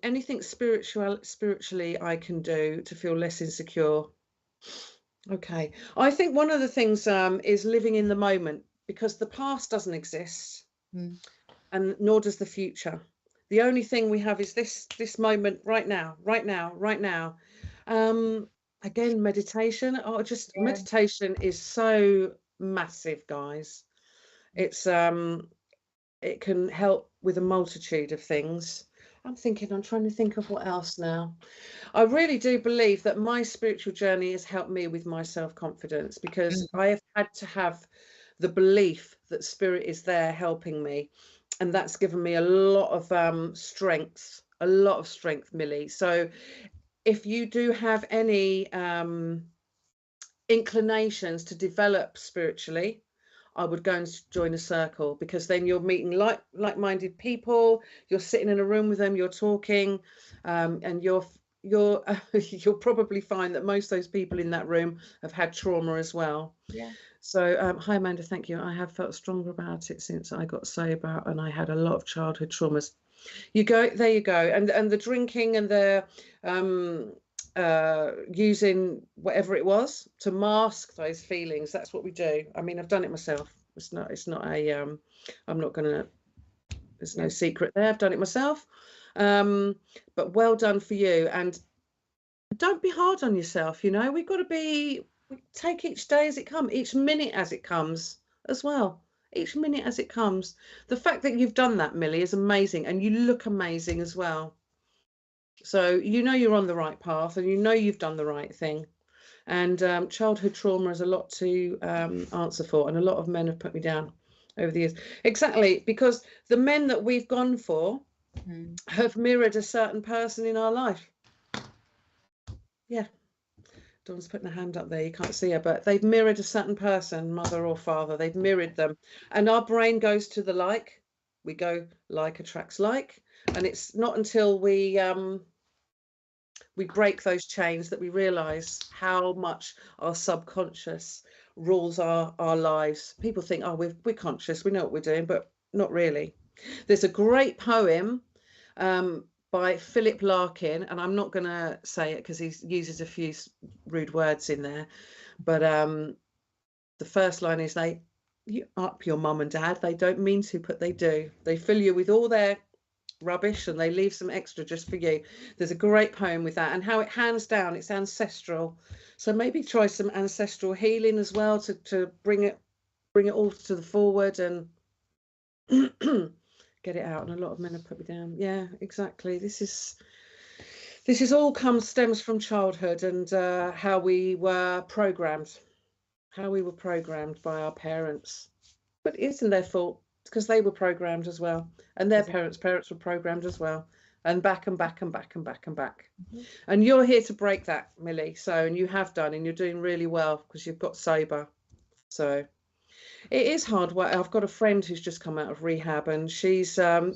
anything spiritually I can do to feel less insecure. Okay, I think one of the things is living in the moment, because the past doesn't exist. And nor does the future. The only thing we have is this moment right now. Again, meditation. Meditation is so massive, guys. It's it can help with a multitude of things. I'm trying to think of what else now. I really do believe that my spiritual journey has helped me with my self-confidence, because I have had to have the belief that spirit is there helping me, and that's given me a lot of strength, Millie. So if you do have any inclinations to develop spiritually, I would go and join a circle, because then you're meeting like-minded people, you're sitting in a room with them, you're talking, and you'll probably find that most of those people in that room have had trauma as well. So hi Amanda, thank you. I have felt stronger about it since I got sober, and I had a lot of childhood traumas. There you go. And the drinking and the using whatever it was to mask those feelings, that's what we do. I mean, I've done it myself. It's not a I'm not gonna, there's no secret there. I've done it myself. But well done for you, and don't be hard on yourself. We've got to take each day as it comes, each minute as it comes as well. Each minute as it comes. The fact that you've done that, Millie, is amazing, and you look amazing as well. So you're on the right path, and you've done the right thing. And childhood trauma is a lot to answer for, and a lot of men have put me down over the years. Exactly, because the men that we've gone for have mirrored a certain person in our life. Yeah. Dawn's putting a hand up there, you can't see her, but they've mirrored a certain person, mother or father. They've mirrored them, and our brain goes to the like. We go like attracts like, and it's not until we break those chains that we realize how much our subconscious rules our lives. People think, oh, we're conscious, we know what we're doing, but not really. There's a great poem by Philip Larkin, and I'm not going to say it because he uses a few rude words in there, but the first line is, you up your mum and dad, they don't mean to, but they do. They fill you with all their rubbish and they leave some extra just for you. There's a great poem with that, and how it hands down, it's ancestral. So maybe try some ancestral healing as well to bring it all to the forward and get it out. And a lot of men have put me down. Yeah, exactly. This is all stems from childhood and how we were programmed by our parents. But it isn't their fault, because they were programmed as well, and their parents were programmed as well, and back and back and back and back and back. And you're here to break that, Millie. So, and you have done, and you're doing really well because you've got sober. So it is hard work. I've got a friend who's just come out of rehab, and she's but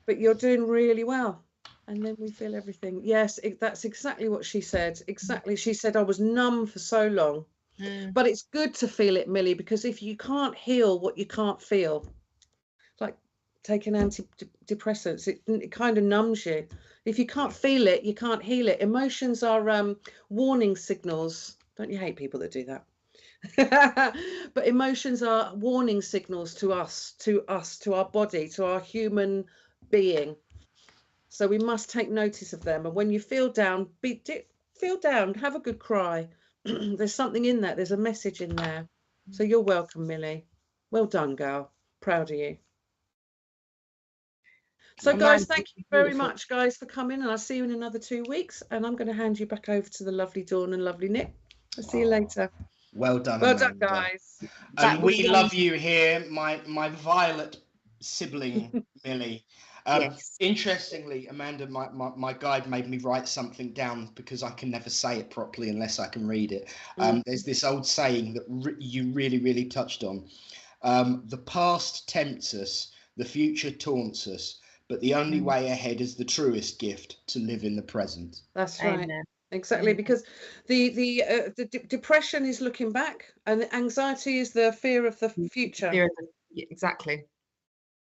you're doing really well. And then we feel everything. Yes, that's exactly what she said. Exactly. She said, I was numb for so long. But it's good to feel it, Millie, because if you can't heal what you can't feel, like taking antidepressants, it kind of numbs you. If you can't feel it, you can't heal it. Emotions are warning signals. Don't you hate people that do that? But emotions are warning signals to us, to our body, to our human being. So we must take notice of them. And when you feel down, feel down, have a good cry. There's something in that. There's a message in there. So you're welcome, Millie. Well done, girl. Proud of you. So, guys, thank you very much, guys, for coming. And I'll see you in another 2 weeks. And I'm going to hand you back over to the lovely Dawn and lovely Nick. I'll see you later. Well done, well Amanda. done, guys. And we love you here, my violet sibling, Millie. Yes. Interestingly, Amanda, my guide made me write something down because I can never say it properly unless I can read it. There's this old saying that you really, really touched on. The past tempts us, the future taunts us, but the only way ahead is the truest gift, to live in the present. That's right. Amen. Exactly, because the depression is looking back, and the anxiety is the fear of the future. Exactly.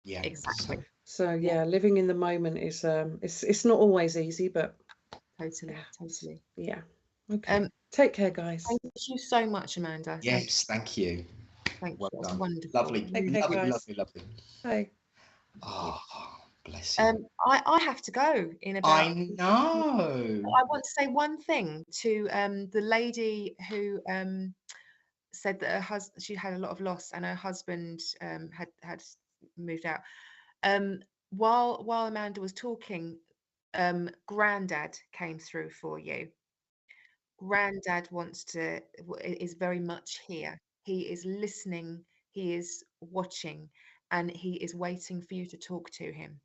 Yeah, exactly. So yeah, living in the moment is it's not always easy, but totally. Yeah. Okay. Take care, guys. Thank you so much, Amanda. Yes, thank you. Thank you. Done. Wonderful. Lovely. Care, lovely. Bye. Oh, bless you. I have to go in about. I know. I want to say one thing to the lady who said that she had a lot of loss and her husband had moved out. While Amanda was talking, Grandad came through for you. Grandad is very much here. He is listening, he is watching, and he is waiting for you to talk to him.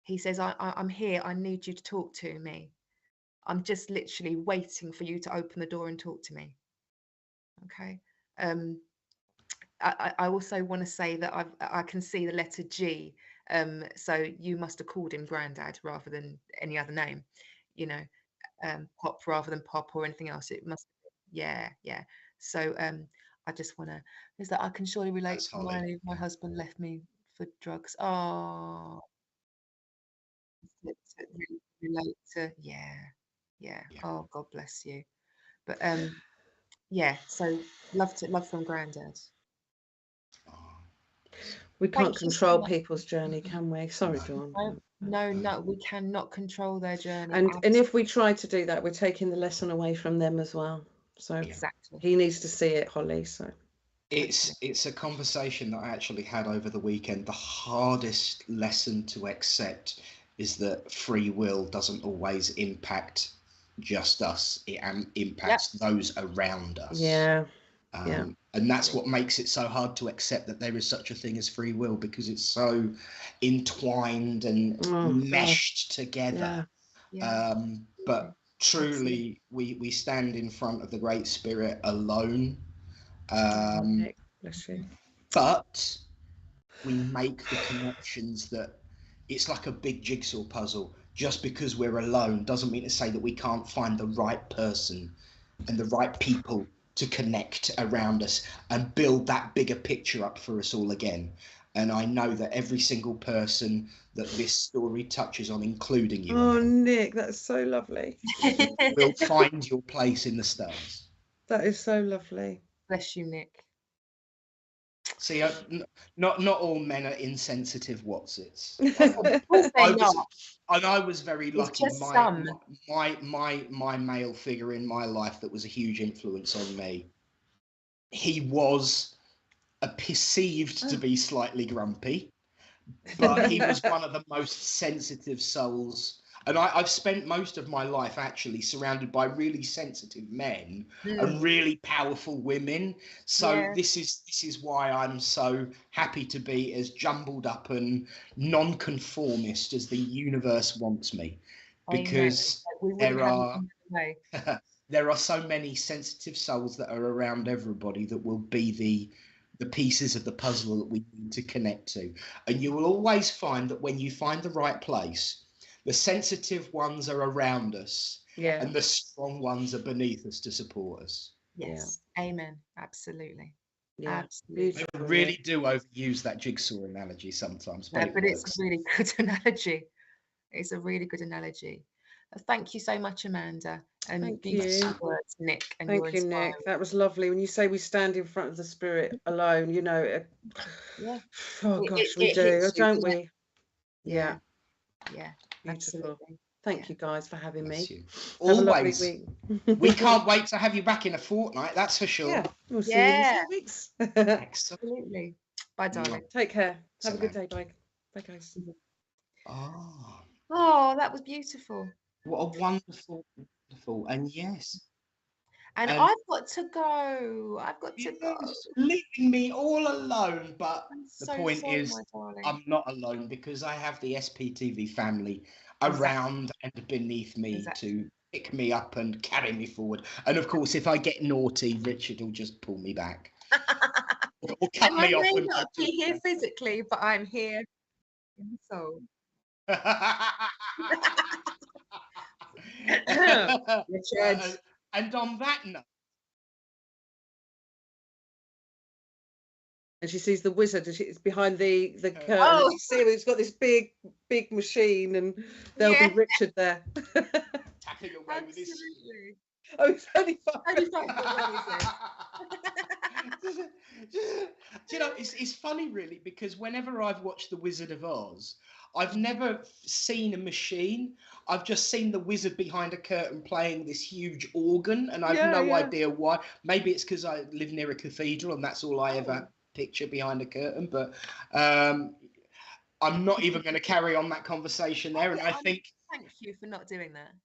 He says, I'm here, I need you to talk to me. I'm just literally waiting for you to open the door and talk to me. Okay. I also want to say that I can see the letter G. So you must have called him Grandad rather than any other name, you know, Pop rather than Pop or anything else. It must, yeah. So I just want to, is that I can surely relate to my husband left me for drugs. Oh, relate to, yeah. Oh, God bless you. But yeah, so love from Grandad. We can't control people's journey, can we? Sorry, Dawn. No, we cannot control their journey. And if we try to do that, we're taking the lesson away from them as well. So exactly, he needs to see it, Holly. So it's a conversation that I actually had over the weekend. The hardest lesson to accept is that free will doesn't always impact just us. It impacts those around us. Yeah. And that's what makes it so hard to accept that there is such a thing as free will, because it's so entwined and meshed together. But truly, we stand in front of the Great Spirit alone. But we make the connections that it's like a big jigsaw puzzle. Just because we're alone doesn't mean to say that we can't find the right person and the right people to connect around us and build that bigger picture up for us all again. And I know that every single person that this story touches on, including you, Nick, that's so lovely, will find your place in the stars. That is so lovely. Bless you, Nick. See, not all men are insensitive Watsits. Of course they're not. I was very lucky. It's just some. My male figure in my life that was a huge influence on me. He was perceived to be slightly grumpy, but he was one of the most sensitive souls. And I've spent most of my life actually surrounded by really sensitive men and really powerful women. So this is why I'm so happy to be as jumbled up and non-conformist as the universe wants me, because there are so many sensitive souls that are around everybody that will be the pieces of the puzzle that we need to connect to. And you will always find that when you find the right place, the sensitive ones are around us, and the strong ones are beneath us to support us. Yes. Amen. Absolutely. Yeah. Absolutely. I really do overuse that jigsaw analogy sometimes, but, it's a really good analogy. It's a really good analogy. Thank you so much, Amanda. And thank beautiful you. words, Nick. And thank you, Nick. That was lovely. When you say we stand in front of the spirit alone, you know, oh gosh, we do, don't we? Yeah. Beautiful. Absolutely. Thank you guys for having me. Always. We can't wait to have you back in a fortnight, that's for sure. Yeah, we'll see you in a few weeks. Absolutely. Bye, darling. Take care. Have a good day. Bye. Bye, guys. Oh, that was beautiful. What a wonderful, and yes. And I've got to go. I've got to go. Leaving me all alone. But the point is, I'm not alone, because I have the SPtv family around and beneath me to pick me up and carry me forward. And of course, if I get naughty, Richard will just pull me back. Or cut me off. I may not be here physically, but I'm here in the soul. Richard. And on that note, and she sees the wizard, and it's behind the curtain. Oh. You see him, he's got this big machine, and there'll be Richard there. Tapping away with his... Oh, he's only 5. Do you know, it's funny, really, because whenever I've watched The Wizard of Oz, I've never seen a machine. I've just seen the wizard behind a curtain playing this huge organ, and I've no idea why. Maybe it's because I live near a cathedral and that's all I ever picture behind a curtain. But I'm not even going to carry on that conversation there. And I think... Thank you for not doing that.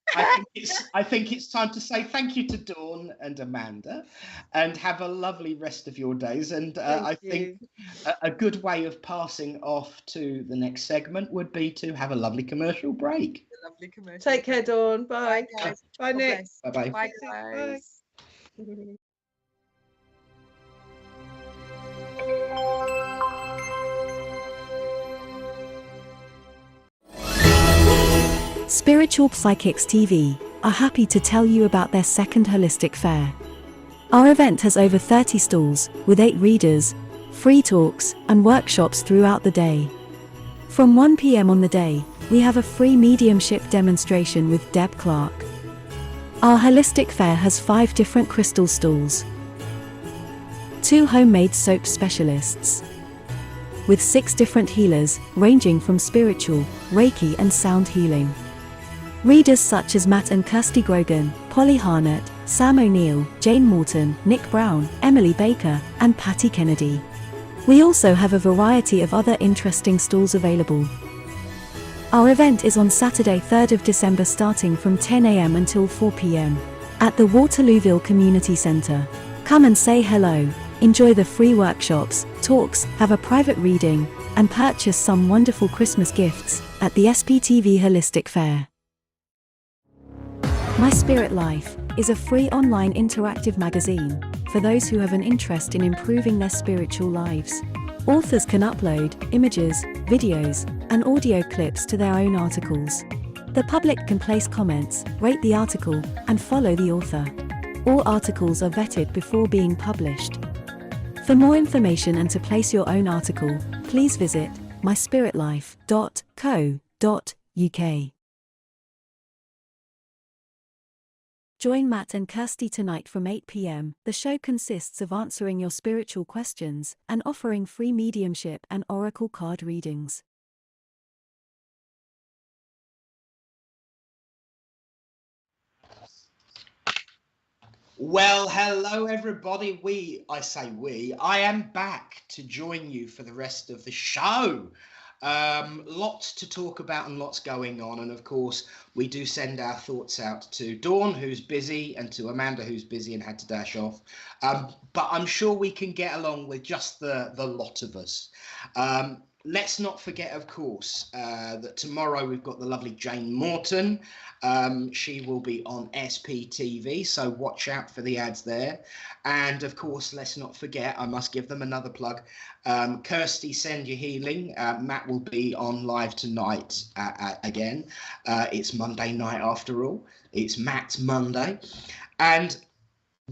I think it's time to say thank you to Dawn and Amanda, and have a lovely rest of your days. And I think a good way of passing off to the next segment would be to have a lovely commercial break. Take care, Dawn. Bye. Bye, guys. Bye, Nick. Bye-bye. Bye, guys. Bye. Spiritual Psychics TV are happy to tell you about their second holistic fair. Our event has over 30 stalls, with 8 readers, free talks, and workshops throughout the day. From 1 p.m. on the day, we have a free mediumship demonstration with Deb Clark. Our holistic fair has 5 different crystal stalls, 2 homemade soap specialists, with 6 different healers, ranging from spiritual, Reiki and sound healing. Readers such as Matt and Kirsty Grogan, Polly Harnett, Sam O'Neill, Jane Morton, Nick Brown, Emily Baker, and Patty Kennedy. We also have a variety of other interesting stalls available. Our event is on Saturday 3rd of December starting from 10 a.m. until 4 p.m. at the Waterlooville Community Centre. Come and say hello, enjoy the free workshops, talks, have a private reading, and purchase some wonderful Christmas gifts at the SPtv Holistic Fair. My Spirit Life is a free online interactive magazine for those who have an interest in improving their spiritual lives. Authors can upload images, videos, and audio clips to their own articles. The public can place comments, rate the article, and follow the author. All articles are vetted before being published. For more information and to place your own article, please visit myspiritlife.co.uk. Join Matt and Kirsty tonight from 8 p.m. The show consists of answering your spiritual questions and offering free mediumship and oracle card readings. Well, hello everybody. I am back to join you for the rest of the show. Lots to talk about and lots going on, and of course we do send our thoughts out to Dawn, who's busy, and to Amanda, who's busy and had to dash off, but I'm sure we can get along with just the lot of us. Let's not forget, of course, that tomorrow we've got the lovely Jane Morton. She will be on SPtv, so watch out for the ads there. And of course, let's not forget, I must give them another plug, Kirsty Send Your Healing. Matt will be on live tonight again. It's Monday night after all. It's Matt's Monday. And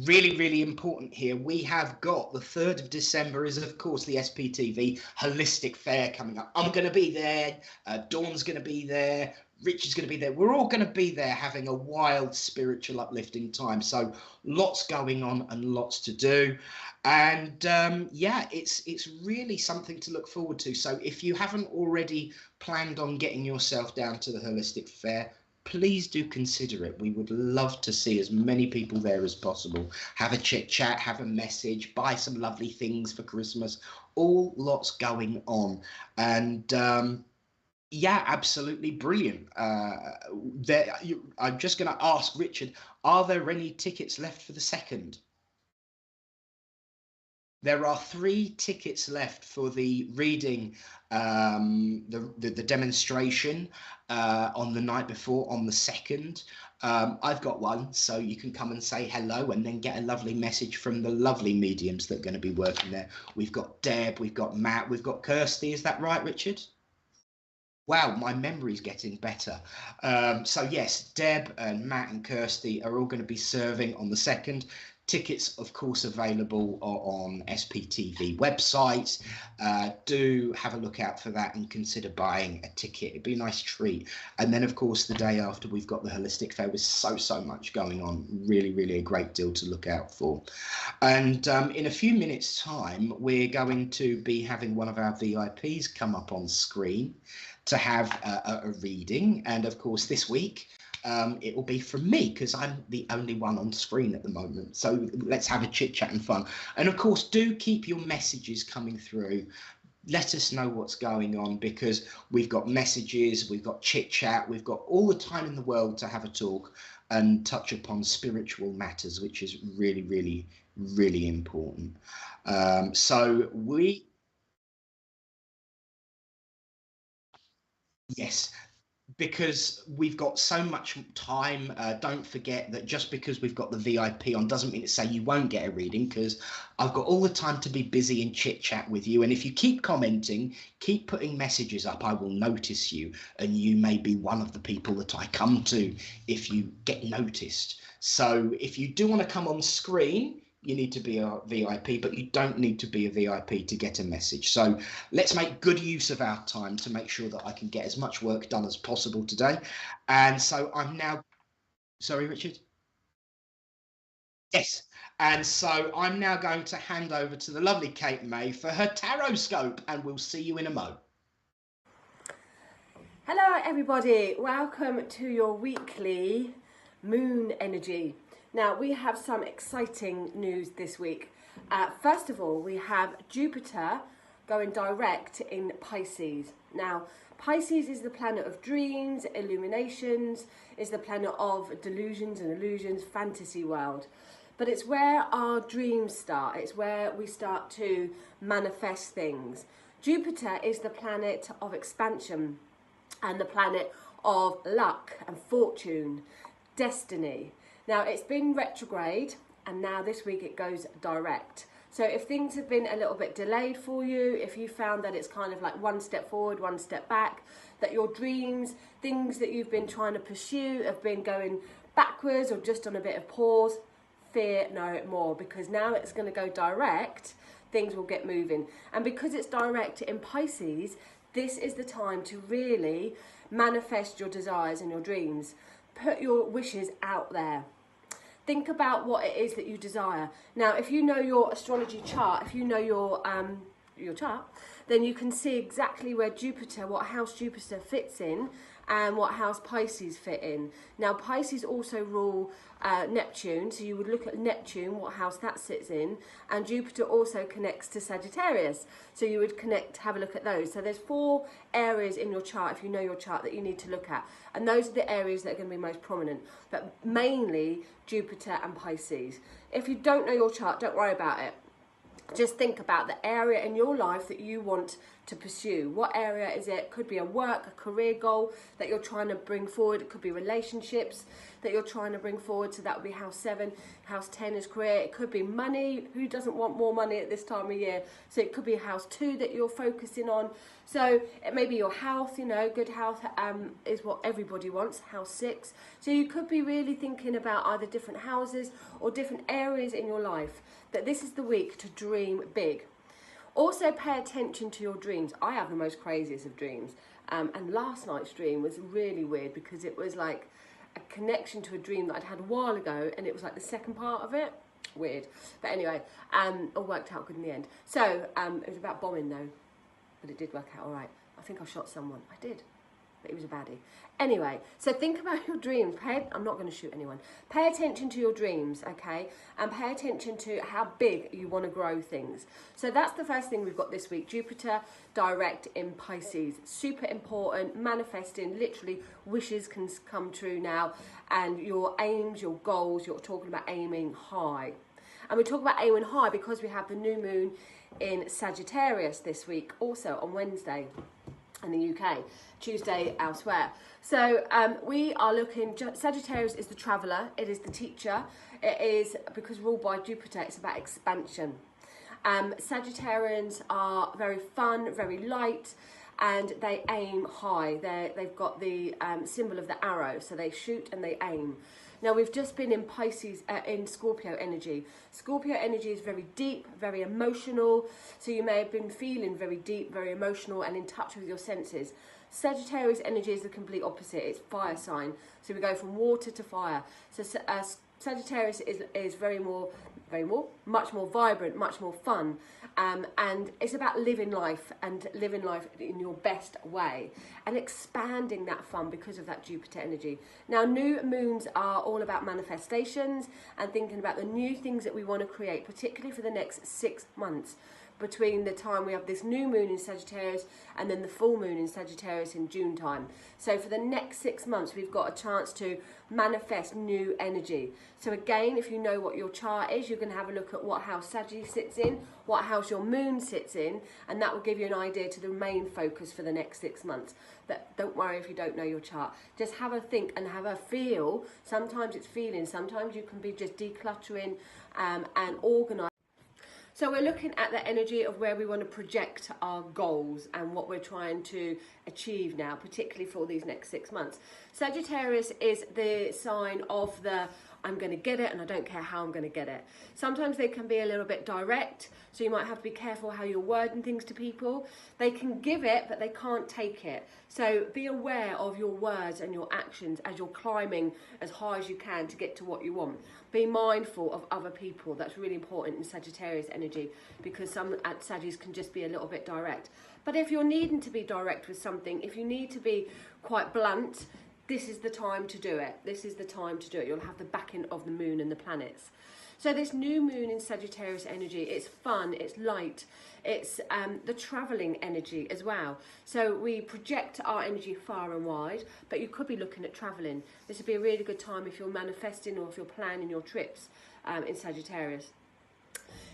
really, really important here, we have got the 3rd of December is, of course, the SPtv Holistic Fair coming up. I'm going to be there. Dawn's going to be there. Richard's going to be there. We're all going to be there having a wild, spiritual, uplifting time. So lots going on and lots to do. And yeah, it's really something to look forward to. So if you haven't already planned on getting yourself down to the Holistic Fair, please do consider it. We would love to see as many people there as possible. Have a chit chat, have a message, buy some lovely things for Christmas. All lots going on. And yeah, absolutely brilliant. I'm just going to ask Richard, are there any tickets left for the 2nd? There are 3 tickets left for the reading, the demonstration on the night before, on the 2nd. I've got one, so you can come and say hello and then get a lovely message from the lovely mediums that are going to be working there. We've got Deb, we've got Matt, we've got Kirsty. Is that right, Richard? Wow, my memory's getting better. So yes, Deb and Matt and Kirsty are all going to be serving on the 2nd. Tickets, of course, available on SPtv website. Do have a look out for that and consider buying a ticket. It'd be a nice treat. And then, of course, the day after, we've got the Holistic Fair with so much going on. Really, really a great deal to look out for. And in a few minutes' time, we're going to be having one of our VIPs come up on screen to have a reading. And, of course, this week, it will be from me because I'm the only one on screen at the moment. So let's have a chit chat and fun. And of course, do keep your messages coming through. Let us know what's going on, because we've got messages, we've got chit chat, we've got all the time in the world to have a talk and touch upon spiritual matters, which is really, really, really important. Yes. Because we've got so much time, don't forget that just because we've got the VIP on doesn't mean to say you won't get a reading, because I've got all the time to be busy and chit chat with you. And if you keep commenting, keep putting messages up, I will notice you, and you may be one of the people that I come to if you get noticed. So if you do want to come on screen, you need to be a VIP, but you don't need to be a VIP to get a message. So let's make good use of our time to make sure that I can get as much work done as possible today. And so I'm now, sorry, Richard? Yes. And so I'm now going to hand over to the lovely Kate May for her tarot scope, and we'll see you in a mo. Hello everybody, welcome to your weekly moon energy. Now, we have some exciting news this week. First of all, we have Jupiter going direct in Pisces. Now, Pisces is the planet of dreams, illuminations, is the planet of delusions and illusions, fantasy world. But it's where our dreams start. It's where we start to manifest things. Jupiter is the planet of expansion and the planet of luck and fortune, destiny. Now, it's been retrograde, and now this week it goes direct. So if things have been a little bit delayed for you, if you found that it's kind of like one step forward, one step back, that your dreams, things that you've been trying to pursue have been going backwards or just on a bit of pause, fear no more, because now it's going to go direct, things will get moving. And because it's direct in Pisces, this is the time to really manifest your desires and your dreams. Put your wishes out there. Think about what it is that you desire. Now, if you know your astrology chart, if you know your chart, then you can see exactly where Jupiter, what house Jupiter fits in, and what house Pisces fit in. Now, Pisces also rule Neptune, so you would look at Neptune, what house that sits in, and Jupiter also connects to Sagittarius, so you would have a look at those. So there's 4 areas in your chart, if you know your chart, that you need to look at, and those are the areas that are going to be most prominent, but mainly Jupiter and Pisces. If you don't know your chart, don't worry about it. Just think about the area in your life that you want to pursue. What area is it? Could be a work, a career goal that you're trying to bring forward. It could be relationships that you're trying to bring forward. So that would be house 7. House 10 is career. It could be money. Who doesn't want more money at this time of year? So it could be house 2 that you're focusing on. So it may be your health, you know, good health is what everybody wants, house 6. So you could be really thinking about either different houses or different areas in your life, that this is the week to dream big. Also pay attention to your dreams. I have the most craziest of dreams. And last night's dream was really weird because it was like a connection to a dream that I'd had a while ago, and it was like the second part of it. Weird. But anyway, it worked out good in the end. So it was about bombing though, but it did work out all right. I think I shot someone. I did, but he was a baddie. Anyway, so think about your dreams. I'm not going to shoot anyone. Pay attention to your dreams, okay? And pay attention to how big you want to grow things. So that's the first thing we've got this week. Jupiter direct in Pisces. Super important. Manifesting. Literally, wishes can come true now. And your aims, your goals, you're talking about aiming high. And we talk about aiming high because we have the new moon in Sagittarius this week, also on Wednesday in the UK, Tuesday elsewhere. So we are looking, Sagittarius is the traveller, it is the teacher, it is, because ruled by Jupiter, it's about expansion. Sagittarians are very fun, very light, and they aim high. They've got the symbol of the arrow, so they shoot and they aim. Now, we've just been in Pisces, in Scorpio energy. Scorpio energy is very deep, very emotional. So you may have been feeling very deep, very emotional and in touch with your senses. Sagittarius energy is the complete opposite. It's fire sign. So we go from water to fire. So Sagittarius is much more vibrant, much more fun. And it's about living life and living life in your best way and expanding that fun because of that Jupiter energy. Now, new moons are all about manifestations and thinking about the new things that we want to create, particularly for the next 6 months, between the time we have this new moon in Sagittarius and then the full moon in Sagittarius in June time. So for the next 6 months, we've got a chance to manifest new energy. So again, if you know what your chart is, you're going to have a look at what house Sagittarius sits in, what house your moon sits in, and that will give you an idea to the main focus for the next 6 months. But don't worry if you don't know your chart. Just have a think and have a feel. Sometimes it's feeling, sometimes you can be just decluttering and organising. So we're looking at the energy of where we want to project our goals and what we're trying to achieve now, particularly for these next 6 months. Sagittarius is the sign of the I'm going to get it and I don't care how I'm going to get it. Sometimes they can be a little bit direct, so you might have to be careful how you're wording things to people. They can give it, but they can't take it. So be aware of your words and your actions as you're climbing as high as you can to get to what you want. Be mindful of other people. That's really important in Sagittarius energy, because some Sagittarius can just be a little bit direct. But if you're needing to be direct with something, if you need to be quite blunt, this is the time to do it. This is the time to do it. You'll have the backing of the moon and the planets. So this new moon in Sagittarius energy, it's fun, it's light, it's the travelling energy as well. So we project our energy far and wide, but you could be looking at travelling. This would be a really good time if you're manifesting or if you're planning your trips in Sagittarius.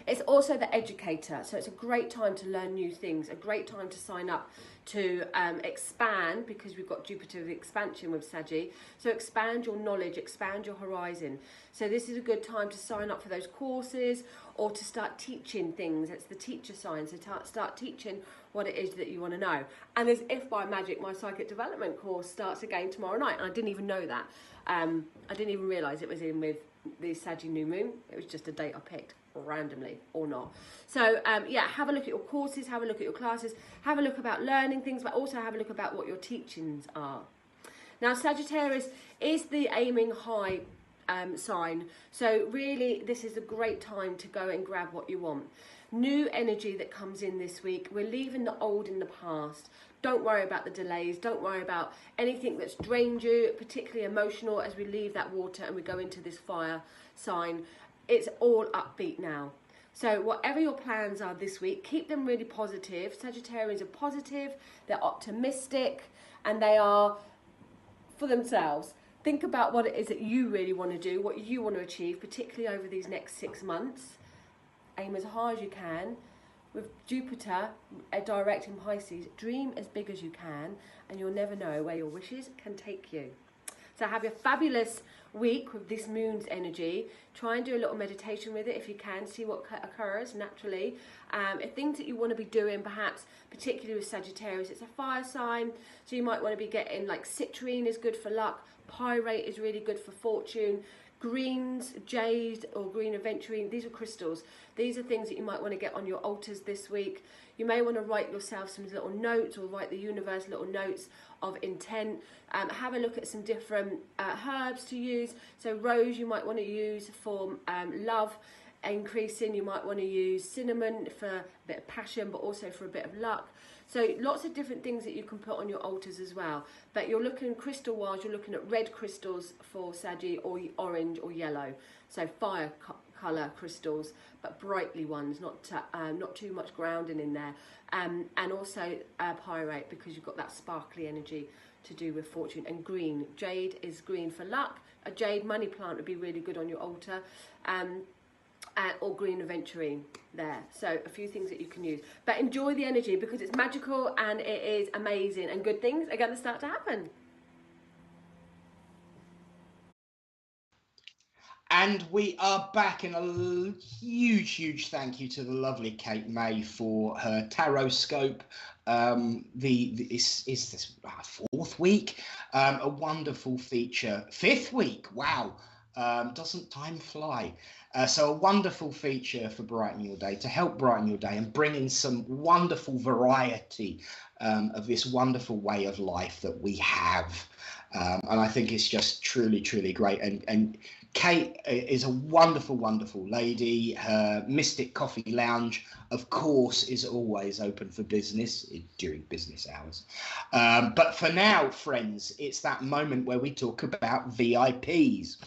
It's also the educator, so it's a great time to learn new things, a great time to sign up to expand, because we've got Jupiter of expansion with Saggy. So expand your knowledge, expand your horizon. So this is a good time to sign up for those courses or to start teaching things. It's the teacher sign, so start teaching what it is that you want to know. And as if by magic, my psychic development course starts again tomorrow night, and I didn't even know that. I didn't even realise it was in with the Saggy new moon. It was just a date I picked randomly or not. So yeah, have a look at your courses, have a look at your classes, have a look about learning things, but also have a look about what your teachings are. Now, Sagittarius is the aiming high sign. So really, this is a great time to go and grab what you want. New energy that comes in this week. We're leaving the old in the past. Don't worry about the delays. Don't worry about anything that's drained you, particularly emotional, as we leave that water and we go into this fire sign. It's all upbeat now. So whatever your plans are this week, keep them really positive. Sagittarians are positive, they're optimistic, and they are for themselves. Think about what it is that you really want to do, what you want to achieve, particularly over these next 6 months. Aim as high as you can. With Jupiter direct in Pisces, dream as big as you can, and you'll never know where your wishes can take you. So have a fabulous week with this moon's energy. Try and do a little meditation with it if you can, see what occurs naturally. If things that you want to be doing, perhaps particularly with Sagittarius, it's a fire sign, so you might want to be getting like citrine is good for luck, pyrite is really good for fortune, greens, jade or green aventurine, these are crystals. These are things that you might want to get on your altars this week. You may want to write yourself some little notes or write the universe little notes of intent. Have a look at some different herbs to use. So rose you might want to use for love increasing. You might want to use cinnamon for a bit of passion, but also for a bit of luck. So lots of different things that you can put on your altars as well. But you're looking crystal-wise, you're looking at red crystals for Saggy, or orange or yellow. So fire colour crystals, but brightly ones, not too much grounding in there. And also pyrite, because you've got that sparkly energy to do with fortune. And green, jade is green for luck. A jade money plant would be really good on your altar. Or green aventurine there. So a few things that you can use. But enjoy the energy, because it's magical and it is amazing, and good things are going to start to happen. And we are back, and a huge thank you to the lovely Kate May for her tarot scope. Is this our 4th week? A wonderful feature. 5th week, wow. Doesn't time fly? So a wonderful feature for Brighten Your Day, to help brighten your day and bring in some wonderful variety of this wonderful way of life that we have. And I think it's just truly great. And Kate is a wonderful lady. Her Mystic Coffee Lounge, of course, is always open for business during business hours. But for now, friends, it's that moment where we talk about VIPs.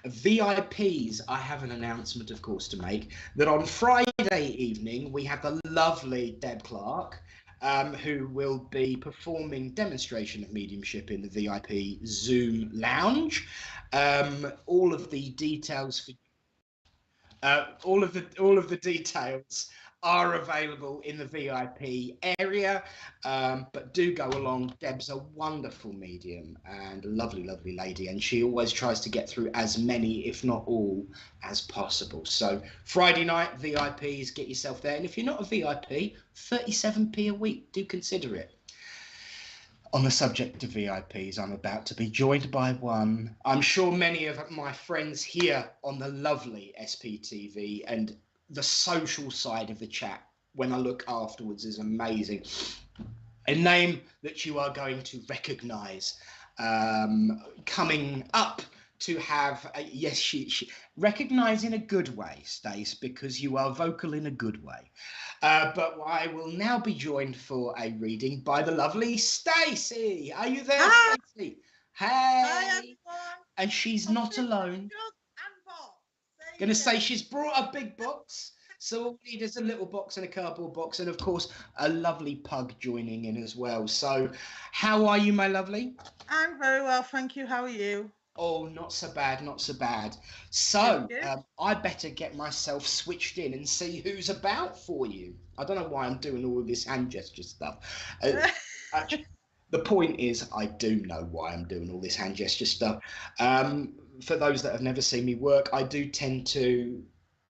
VIPs, I have an announcement, of course, to make, that on Friday evening, we have the lovely Deb Clark, who will be performing demonstration of mediumship in the VIP Zoom lounge. All of the details are available in the VIP area, but do go along. Deb's a wonderful medium and a lovely lady, and she always tries to get through as many, if not all, as possible. So Friday night, VIPs, get yourself there. And if you're not a VIP, 37p a week, do consider it. On the subject of VIPs, I'm about to be joined by one. I'm sure many of my friends here on the lovely SPtv and the social side of the chat, when I look afterwards, is amazing. A name that you are going to recognise coming up to have, yes, she recognise in a good way, Stace, because you are vocal in a good way. But I will now be joined for a reading by the lovely Stacey. Are you there, Stacey? Hey. Hi, everyone. And she's not alone. Going to say she's brought a big box. So all we need is a little box and a cardboard box, and of course a lovely pug joining in as well. So how are you, my lovely? I'm very well, thank you. How are you? Oh, not so bad, not so bad. So I better get myself switched in and see who's about for you. I don't know why I'm doing all of this hand gesture stuff. Actually, the point is, I do know why I'm doing all this hand gesture stuff. For those that have never seen me work, I do tend to,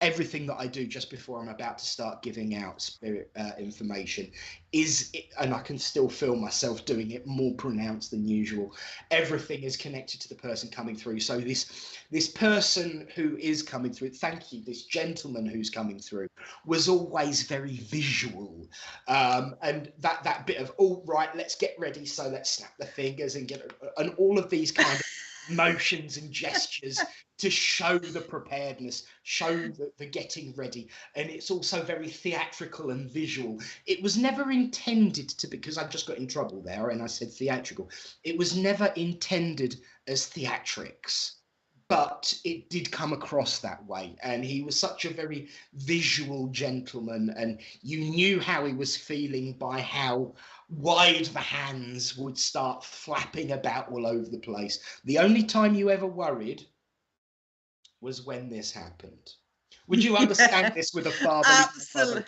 everything that I do just before I'm about to start giving out spirit information and I can still feel myself doing it more pronounced than usual. Everything is connected to the person coming through. So this person who is coming through, thank you, this gentleman who's coming through was always very visual. And that bit of, all right, let's get ready. So let's snap the fingers and get, and all of these kind of motions and gestures to show the preparedness, show the getting ready. And it's also very theatrical and visual. It was never intended to, because I just got in trouble there and I said theatrical. It was never intended as theatrics, but it did come across that way. And he was such a very visual gentleman, and you knew how he was feeling by how wide the hands would start flapping about all over the place. The only time you ever worried was when this happened. Would you understand this with a fatherly? Absolutely.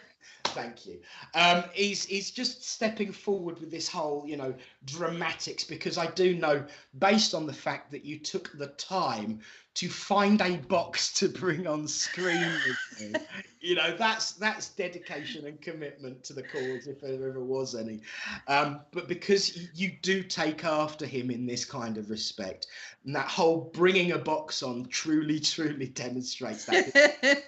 Thank you. He's just stepping forward with this whole, you know, dramatics, because I do know, based on the fact that you took the time to find a box to bring on screen with me, you know, that's dedication and commitment to the cause, if there ever was any. But because you do take after him in this kind of respect, and that whole bringing a box on truly demonstrates that.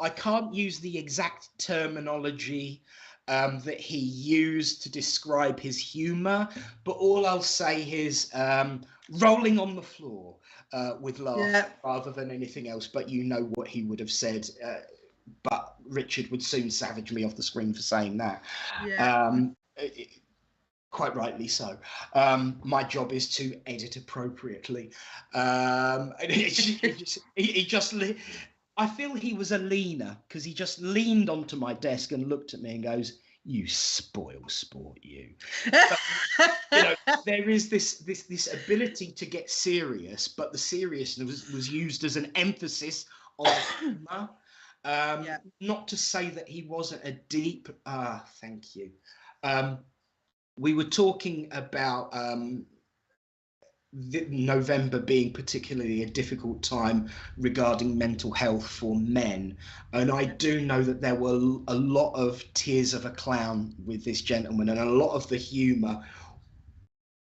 I can't use the exact terminology that he used to describe his humour, but all I'll say is rolling on the floor with laughter rather than anything else. But you know what he would have said. But Richard would soon savage me off the screen for saying that. Quite rightly so. My job is to edit appropriately. And I feel he was a leaner, because he just leaned onto my desk and looked at me and goes, "You spoil sport, you." But, you know, there is this ability to get serious, but the seriousness was used as an emphasis on humour. Not to say that he wasn't a deep. Thank you. We were talking about November being particularly a difficult time regarding mental health for men, and I do know that there were a lot of tears of a clown with this gentleman, and a lot of the humour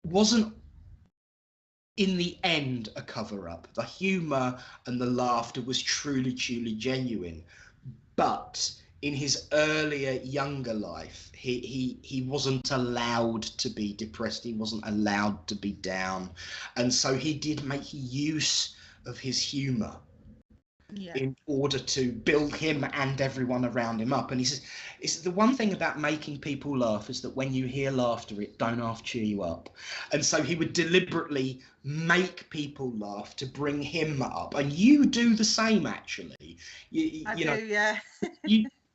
wasn't in the end a cover-up. The humour and the laughter was truly genuine, but in his earlier, younger life, he wasn't allowed to be depressed. He wasn't allowed to be down. And so he did make use of his humour in order to build him and everyone around him up. And he says, it's the one thing about making people laugh is that when you hear laughter, it don't half cheer you up. And so he would deliberately make people laugh to bring him up. And you do the same, actually.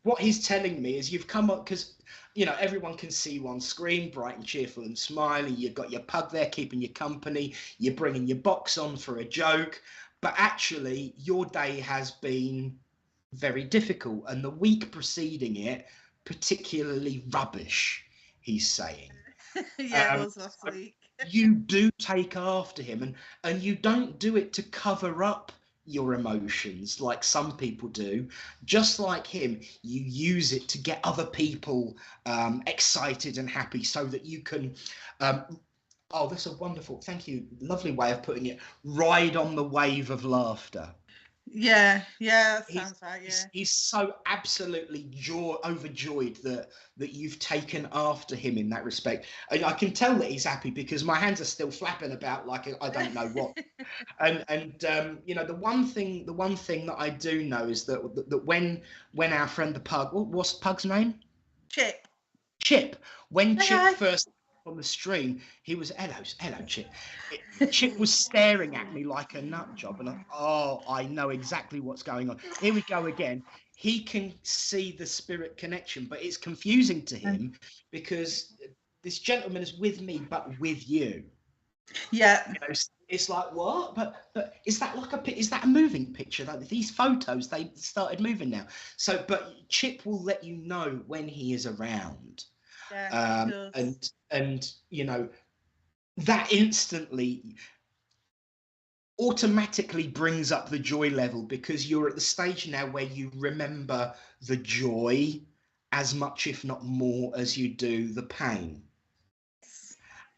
What he's telling me is you've come up, because, you know, everyone can see you on screen, bright and cheerful and smiley. You've got your pug there keeping you company. You're bringing your box on for a joke. But actually, your day has been very difficult. And the week preceding it, particularly rubbish, he's saying. It was last week. You do take after him, and you don't do it to cover up your emotions like some people do. Just like him, you use it to get other people excited and happy, so that you can oh, that's a wonderful, thank you, lovely way of putting it, ride on the wave of laughter. That sounds right. He's so absolutely overjoyed that you've taken after him in that respect. And I can tell that he's happy, because my hands are still flapping about like I don't know what. and you know, the one thing that I do know is that when our friend the pug, what's the pug's name? Chip. When Chip first on the stream, he was hello Chip. Chip was staring at me like a nut job, and I know exactly what's going on. Here we go again. He can see the spirit connection, but it's confusing to him because this gentleman is with me, but with you. You know, it's like, what? But is that a moving picture? Like these photos, they started moving now. So, but Chip will let you know when he is around. And you know, that instantly automatically brings up the joy level, because you're at the stage now where you remember the joy as much, if not more, as you do the pain.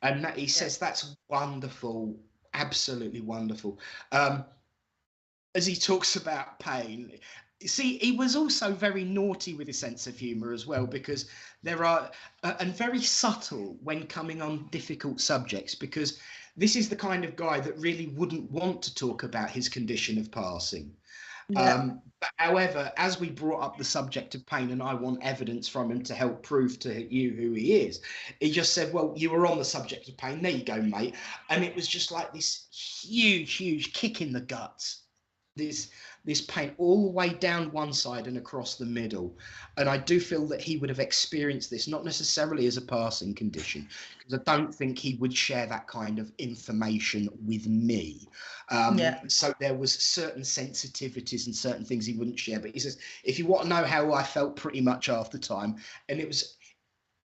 And that, he says, that's wonderful, absolutely wonderful. As he talks about pain, see, he was also very naughty with his sense of humour as well, because there are, and very subtle when coming on difficult subjects, because this is the kind of guy that really wouldn't want to talk about his condition of passing. Yeah. But however, as we brought up the subject of pain, and I want evidence from him to help prove to you who he is, he just said, well, you were on the subject of pain. There you go, mate. And it was just like this huge kick in the guts. This pain all the way down one side and across the middle. And I do feel that he would have experienced this, not necessarily as a passing condition, because I don't think he would share that kind of information with me. So there was certain sensitivities and certain things he wouldn't share. But he says, if you want to know how I felt pretty much half the time, and it was,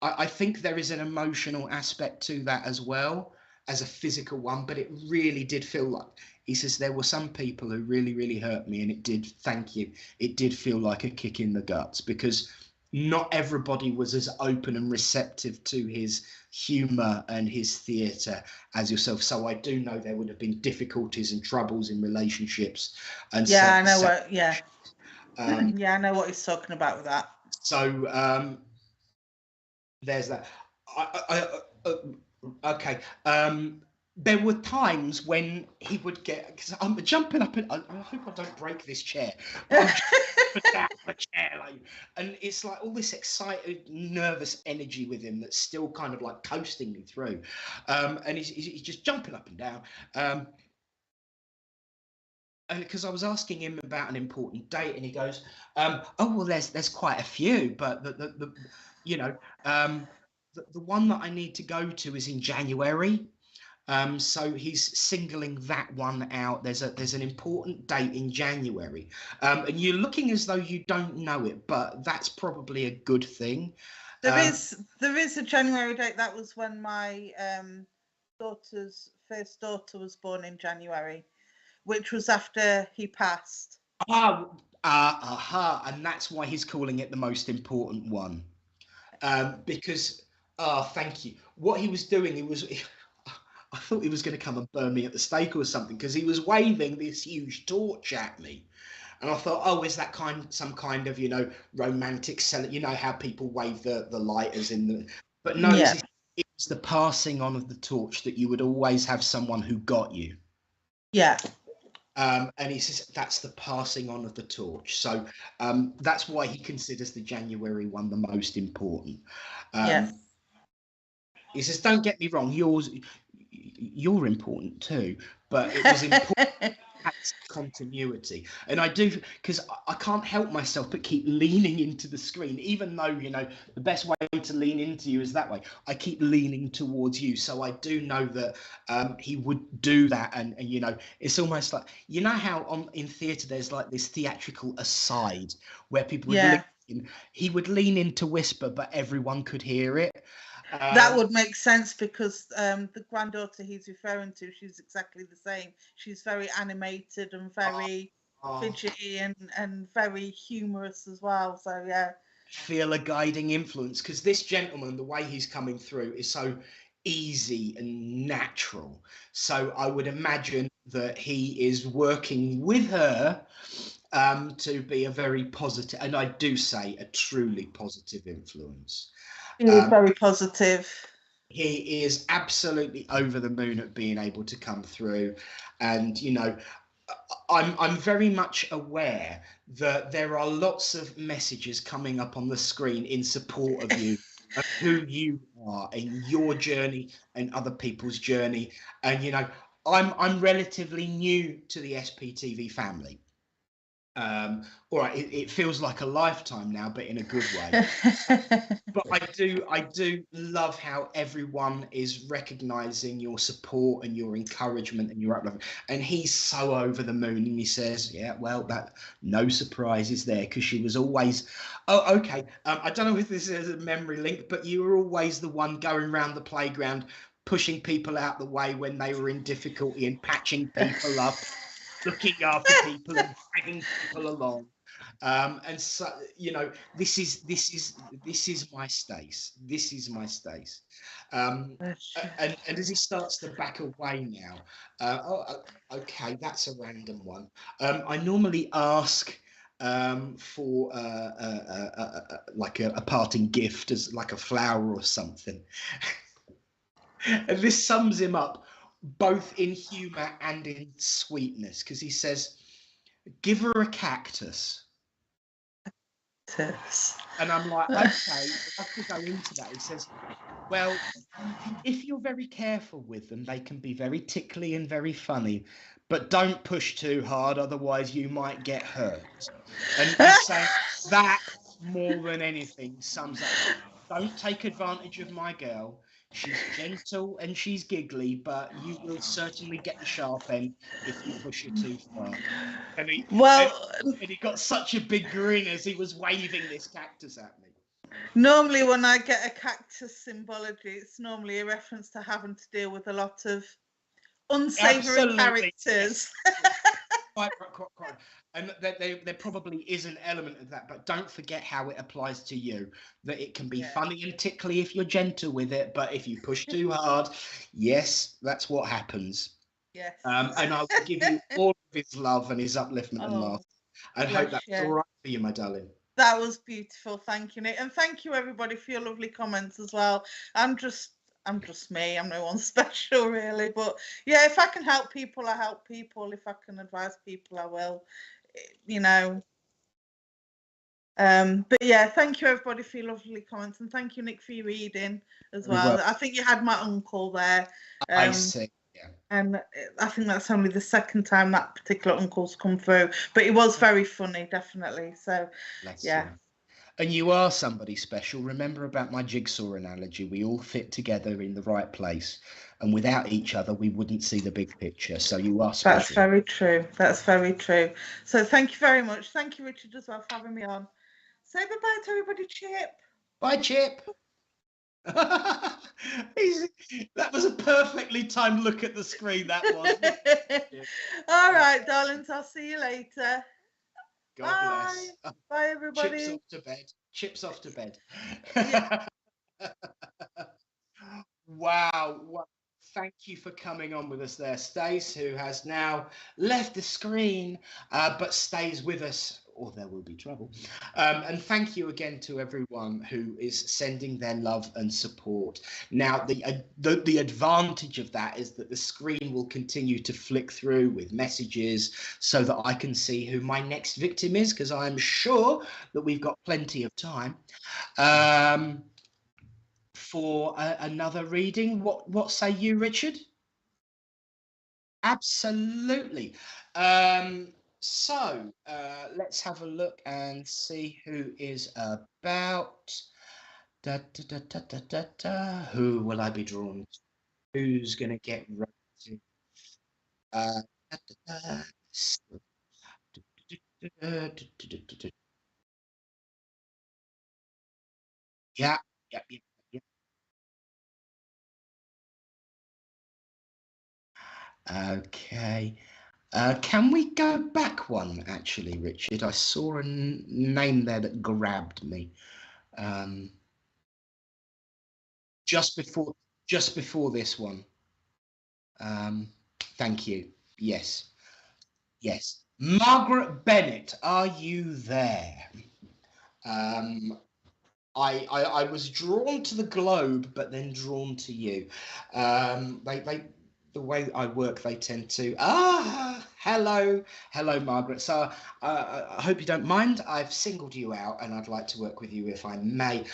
I think there is an emotional aspect to that as well as a physical one, but it really did feel like, he says, there were some people who really hurt me, and it did, thank you, it did feel like a kick in the guts, because not everybody was as open and receptive to his humour and his theatre as yourself. So I do know there would have been difficulties and troubles in relationships. And yeah, I know what. Yeah, yeah, I know what he's talking about with that. So there's that. Okay. There were times when he would get, because I'm jumping up, and I hope I don't break this chair. I'm jumping down the chair, like, and it's like all this excited, nervous energy with him that's still kind of like coasting me through. And he's just jumping up and down. Because I was asking him about an important date, and he goes, "Oh well, there's quite a few, but the you know, the one that I need to go to is in January." So he's singling that one out. There's an important date in January, and you're looking as though you don't know it, but that's probably a good thing. There is a January date. That was when my daughter's first daughter was born in January, which was after he passed. And that's why he's calling it the most important one, because thank you. What he was doing, I thought he was going to come and burn me at the stake or something, because he was waving this huge torch at me. And I thought, oh, is that some kind of, romantic you know how people wave the lighters in the... But no, yeah. It's the passing on of the torch, that you would always have someone who got you. Yeah. And he says that's the passing on of the torch. So that's why he considers the January one the most important. Yes. He says, don't get me wrong, you're important too, but it was important continuity. And I do, because I can't help myself but keep leaning into the screen, even though the best way to lean into you is that way. I keep leaning towards you, so I do know that he would do that. And it's almost like, how in theatre there's like this theatrical aside where people would lean in. He would lean in to whisper, but everyone could hear it. That would make sense, because the granddaughter he's referring to, she's exactly the same. She's very animated and very fidgety and very humorous as well. So yeah, feel a guiding influence, because this gentleman, the way he's coming through is so easy and natural. So I would imagine that he is working with her to be a very positive, and I do say a truly positive influence. He is very positive. He is absolutely over the moon at being able to come through. And, I'm very much aware that there are lots of messages coming up on the screen in support of you, of who you are in your journey and other people's journey. And, I'm relatively new to the SPtv family. All right, it feels like a lifetime now, but in a good way. But I do love how everyone is recognizing your support and your encouragement and your uplift. And he's so over the moon, and he says, yeah, well, that no surprises there, because she was always, oh, okay, I don't know if this is a memory link, but you were always the one going around the playground pushing people out the way when they were in difficulty and patching people up, looking after people and dragging people along. And so, this is my space. This is my space. And as he starts to back away now, okay, that's a random one. I normally ask for like a parting gift, as like a flower or something. And this sums him up both in humour and in sweetness, because he says, give her a cactus. And I'm like, okay, I have to go into that. He says, well, if you're very careful with them, they can be very tickly and very funny, but don't push too hard, otherwise you might get hurt. And he's saying that more than anything sums up, don't take advantage of my girl. She's gentle and she's giggly, but you will certainly get the sharp end if you push her too far. And he got such a big grin as he was waving this cactus at me. Normally when I get a cactus symbology, it's normally a reference to having to deal with a lot of unsavoury characters. Quite. And there probably is an element of that, but don't forget how it applies to you, that it can be funny and tickly if you're gentle with it, but if you push too hard, yes, that's what happens. Yes. And I will give you all of his love and his upliftment and love. I hope that's all right for you, my darling. That was beautiful. Thank you, Nick. And thank you, everybody, for your lovely comments as well. I'm just me. I'm no one special, really. But yeah, if I can help people, I help people. If I can advise people, I will. You know. But yeah, thank you, everybody, for your lovely comments. And thank you, Nick, for your reading as well. I think you had my uncle there. I see. Yeah. And I think that's only the second time that particular uncle's come through, but it was very funny, definitely. So, yeah. And you are somebody special. Remember about my jigsaw analogy. We all fit together in the right place, and without each other, we wouldn't see the big picture. So you are special. That's very true. That's very true. So thank you very much. Thank you, Richard, as well, for having me on. Say bye-bye to everybody, Chip. Bye, Chip. That was a perfectly timed look at the screen, that was. All right, darlings, I'll see you later. God bless. Bye, everybody. Chips off to bed. Chips off to bed. Yeah. Wow. Thank you for coming on with us there, Stace, who has now left the screen, but stays with us, or there will be trouble. And thank you again to everyone who is sending their love and support. Now, the advantage of that is that the screen will continue to flick through with messages so that I can see who my next victim is, because I'm sure that we've got plenty of time for another reading. What say you, Richard? Absolutely. So let's have a look and see who is about. Who will I be drawn to? Who's going to get right to? Yeah. Okay. Can we go back one, actually, Richard? I saw a name there that grabbed me. Just before this one. Thank you. Yes. Margaret Bennett, are you there? I was drawn to the globe, but then drawn to you. The way I work, they tend to. Hello, Margaret. So I hope you don't mind. I've singled you out, and I'd like to work with you if I may.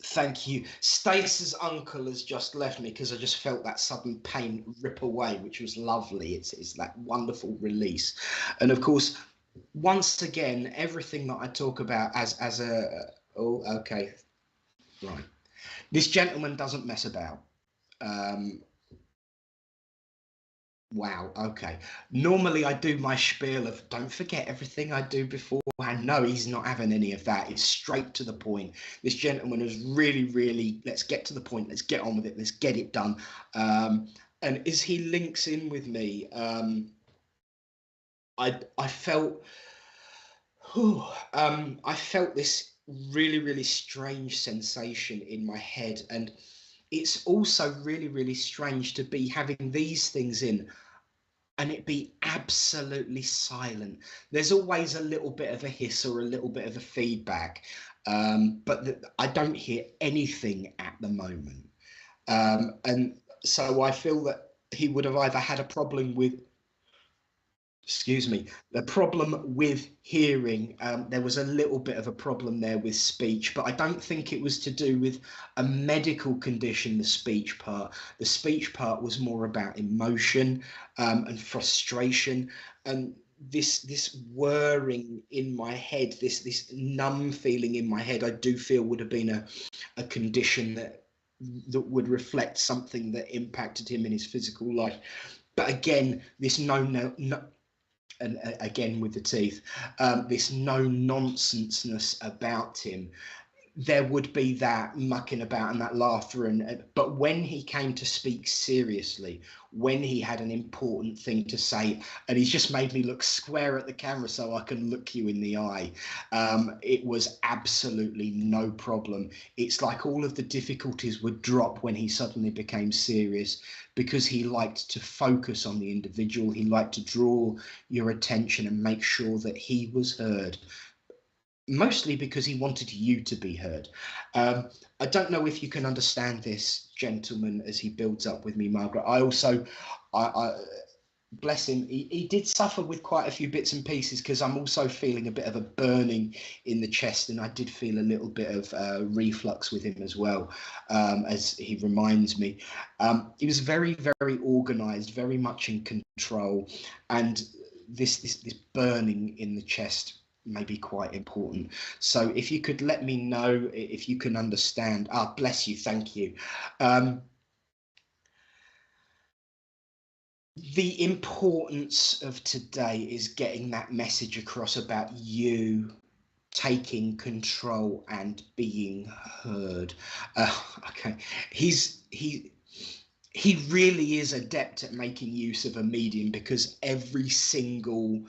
Thank you. Stace's uncle has just left me because I just felt that sudden pain rip away, which was lovely. It's that wonderful release, and of course, once again, everything that I talk about as a okay, right. This gentleman doesn't mess about. Wow, okay. Normally I do my spiel of don't forget everything I do beforehand. No, he's not having any of that. It's straight to the point. This gentleman is really, let's get to the point. Let's get on with it. Let's get it done. And as he links in with me, I felt this really strange sensation in my head, and it's also really strange to be having these things in and it be absolutely silent. There's always a little bit of a hiss or a little bit of a feedback, but I don't hear anything at the moment. And So I feel that he would have either had a problem with, excuse me, the problem with hearing. There was a little bit of a problem there with speech, but I don't think it was to do with a medical condition, the speech part. The speech part was more about emotion and frustration, and this whirring in my head, this numb feeling in my head, I do feel would have been a condition that would reflect something that impacted him in his physical life. But again, this no, and again with the teeth, this no nonsenseness about him. There would be that mucking about and that laughter, but when he came to speak seriously, when he had an important thing to say, and he's just made me look square at the camera so I can look you in the eye, it was absolutely no problem. It's like all of the difficulties would drop when he suddenly became serious, because he liked to focus on the individual. He liked to draw your attention and make sure that he was heard, mostly because he wanted you to be heard. I don't know if you can understand this gentleman as he builds up with me, Margaret. I also, I bless him, he did suffer with quite a few bits and pieces, because I'm also feeling a bit of a burning in the chest, and I did feel a little bit of reflux with him as well, as he reminds me. He was very, very organised, very much in control, and this burning in the chest may be quite important. So if you could let me know if you can understand. Bless you, thank you. The importance of today is getting that message across about you taking control and being heard. Okay, he really is adept at making use of a medium, because every single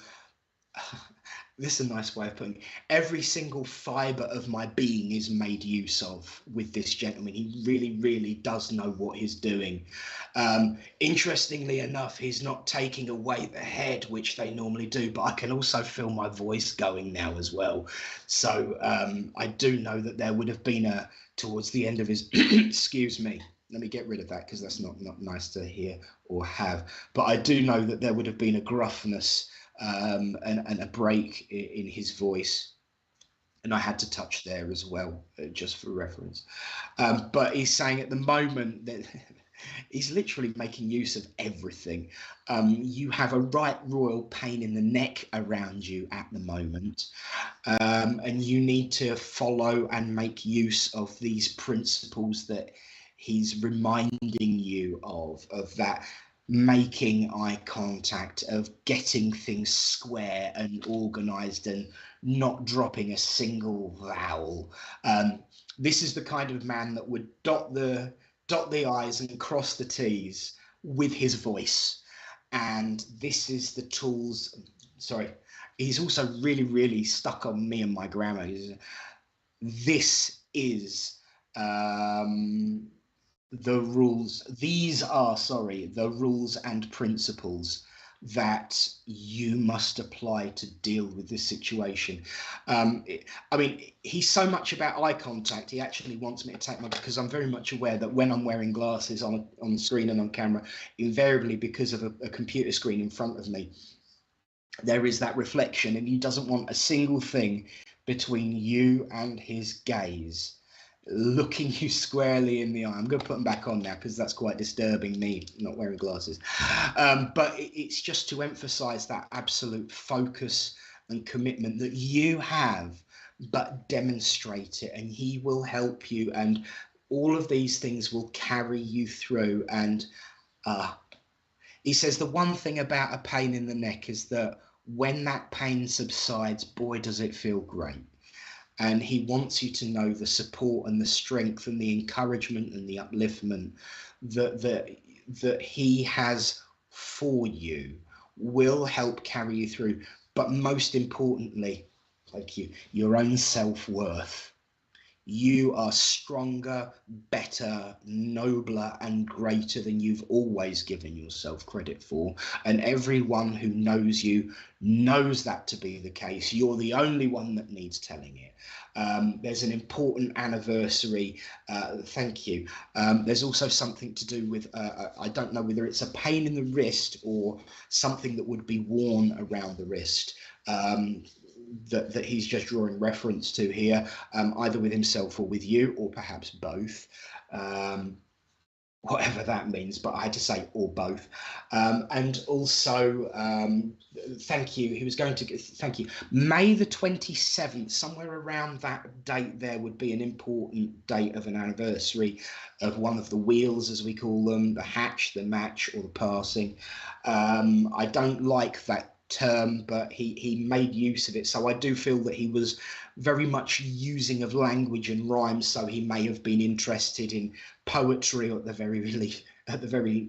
this is a nice way of putting it. Every single fibre of my being is made use of with this gentleman. He really, really does know what he's doing. Interestingly enough, he's not taking away the head, which they normally do, but I can also feel my voice going now as well. So I do know that there would have been towards the end of his, excuse me, let me get rid of that because that's not nice to hear or have. But I do know that there would have been a gruffness and a break in his voice, and I had to touch there as well, just for reference. But he's saying at the moment that he's literally making use of everything. You have a right royal pain in the neck around you at the moment, and you need to follow and make use of these principles that he's reminding you of that making eye contact, of getting things square and organized and not dropping a single vowel. This is the kind of man that would dot the I's and cross the T's with his voice. And this is the tools. Sorry, he's also really, really stuck on me and my grammar. This is the rules. These are, the rules and principles that you must apply to deal with this situation. I mean, he's so much about eye contact. He actually wants me to take because I'm very much aware that when I'm wearing glasses on screen and on camera, invariably because of a computer screen in front of me, there is that reflection, and he doesn't want a single thing between you and his gaze, looking you squarely in the eye. I'm going to put them back on now because that's quite disturbing, me not wearing glasses. But it's just to emphasize that absolute focus and commitment that you have, but demonstrate it, and he will help you, and all of these things will carry you through. And he says the one thing about a pain in the neck is that when that pain subsides, boy, does it feel great. And he wants you to know the support and the strength and the encouragement and the upliftment that he has for you will help carry you through. But most importantly, like your own self-worth. You are stronger, better, nobler, and greater than you've always given yourself credit for. And everyone who knows you knows that to be the case. You're the only one that needs telling it. There's an important anniversary. Thank you. There's also something to do with, I don't know whether it's a pain in the wrist or something that would be worn around the wrist. That he's just drawing reference to here, either with himself or with you, or perhaps both, whatever that means, but I had to say or both. And also, thank you, he was going to, thank you, May the 27th, somewhere around that date there would be an important date of an anniversary of one of the wheels, as we call them, the hatch, the match, or the passing. I don't like that term, but he made use of it, so I do feel that he was very much using of language and rhymes, so he may have been interested in poetry, or at the very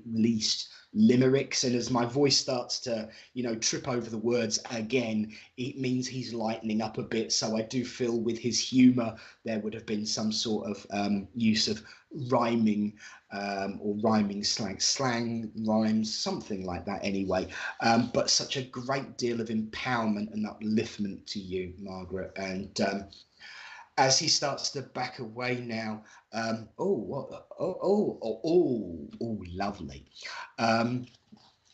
least limericks. And as my voice starts to, you know, trip over the words again, it means he's lightening up a bit. So I do feel with his humor there would have been some sort of use of rhyming, or rhyming slang rhymes, something like that anyway. But such a great deal of empowerment and upliftment to you, Margaret. And as he starts to back away now, lovely.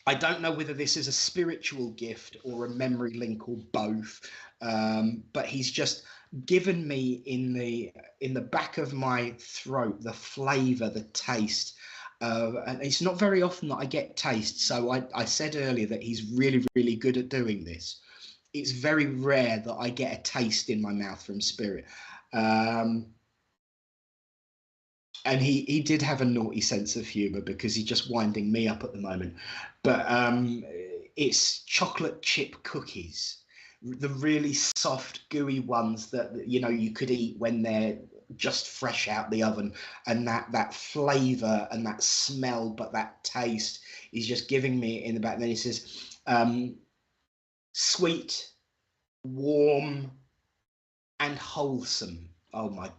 I don't know whether this is a spiritual gift or a memory link or both, but he's just given me in the back of my throat the flavor, the taste. And it's not very often that I get taste. So I said earlier that he's really, really good at doing this. It's very rare that I get a taste in my mouth from spirit. And he did have a naughty sense of humor, because he's just winding me up at the moment. But it's chocolate chip cookies, the really soft, gooey ones that, you know, you could eat when they're just fresh out the oven, and that flavor and that smell, but that taste is just giving me in the back. And then he says, sweet, warm, and wholesome. Oh my,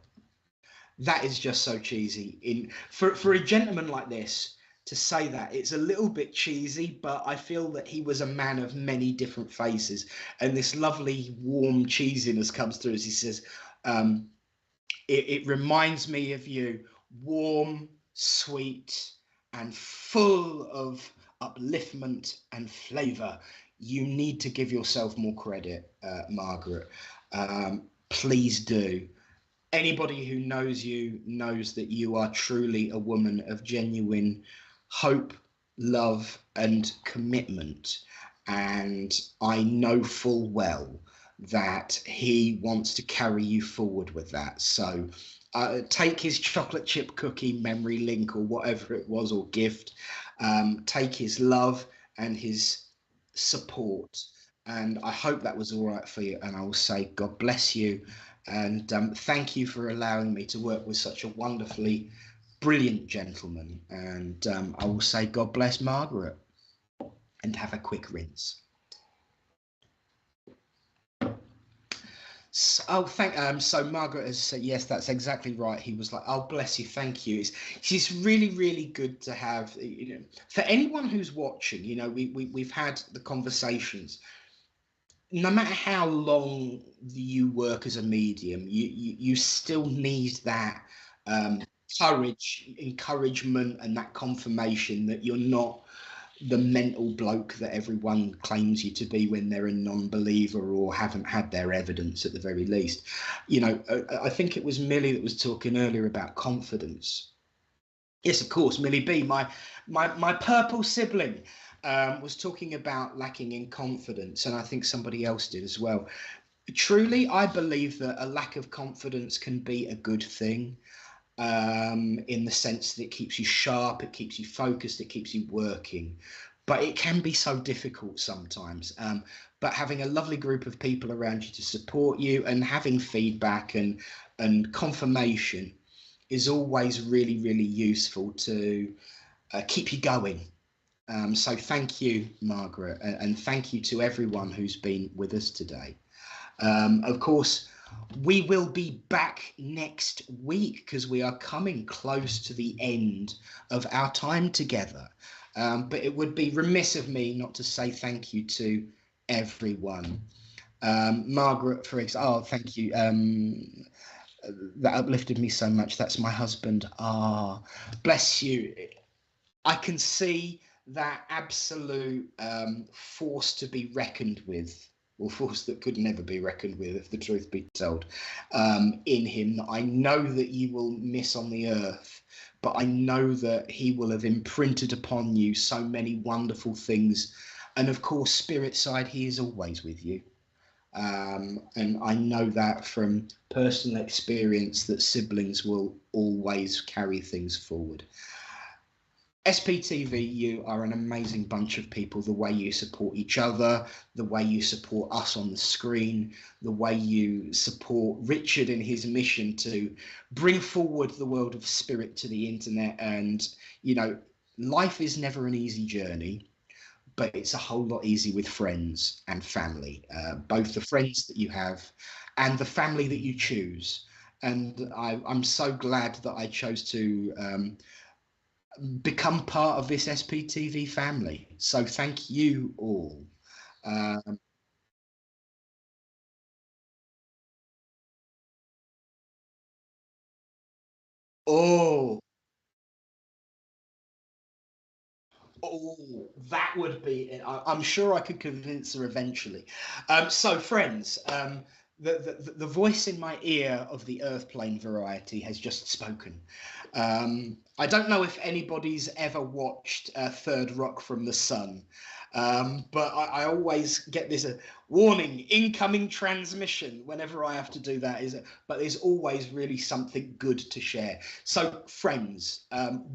that is just so cheesy. For a gentleman like this to say that, it's a little bit cheesy, but I feel that he was a man of many different faces, and this lovely warm cheesiness comes through as he says, it reminds me of you, warm, sweet, and full of upliftment and flavor. You need to give yourself more credit, Margaret. Please do. Anybody who knows you knows that you are truly a woman of genuine hope, love, and commitment. And I know full well that he wants to carry you forward with that. So take his chocolate chip cookie memory link, or whatever it was, or gift. Take his love and his support. And I hope that was all right for you. And I will say, God bless you. And thank you for allowing me to work with such a wonderfully brilliant gentleman. And I will say, God bless Margaret, and have a quick rinse. So, so Margaret has said, yes, that's exactly right. He was like, oh, bless you, thank you. It's really, really good to have, you know, for anyone who's watching, you know, we've had the conversations. No matter how long you work as a medium, you still need that courage, encouragement, and that confirmation that you're not the mental bloke that everyone claims you to be when they're a non-believer or haven't had their evidence at the very least. You know, I think it was Millie that was talking earlier about confidence. Yes, of course, Millie B, my purple sibling, was talking about lacking in confidence, and I think somebody else did as well. Truly, I believe that a lack of confidence can be a good thing, in the sense that it keeps you sharp, it keeps you focused, it keeps you working. But it can be so difficult sometimes. But having a lovely group of people around you to support you, and having feedback and confirmation is always really, really useful to keep you going. So thank you, Margaret, and thank you to everyone who's been with us today. Of course, We will be back next week because we are coming close to the end of our time together. But it would be remiss of me not to say thank you to everyone. Margaret, for example, oh, thank you. That uplifted me so much. That's my husband. Ah, bless you. I can see that absolute force to be reckoned with, or force that could never be reckoned with, if the truth be told, in him. I know that you will miss on the earth, but I know that he will have imprinted upon you so many wonderful things. And of course, spirit side, he is always with you. And I know that from personal experience that siblings will always carry things forward. SPtv, you are an amazing bunch of people. The way you support each other, the way you support us on the screen, the way you support Richard in his mission to bring forward the world of spirit to the internet. And, you know, life is never an easy journey, but it's a whole lot easier with friends and family, both the friends that you have and the family that you choose. And I'm so glad that I chose to become part of this SPtv family. So thank you all. Oh, that would be it. I'm sure I could convince her eventually. So friends, the voice in my ear of the earth plane variety has just spoken. I don't know if anybody's ever watched Third Rock from the Sun, but I always get this warning, incoming transmission whenever I have to do that. But there's always really something good to share. So friends,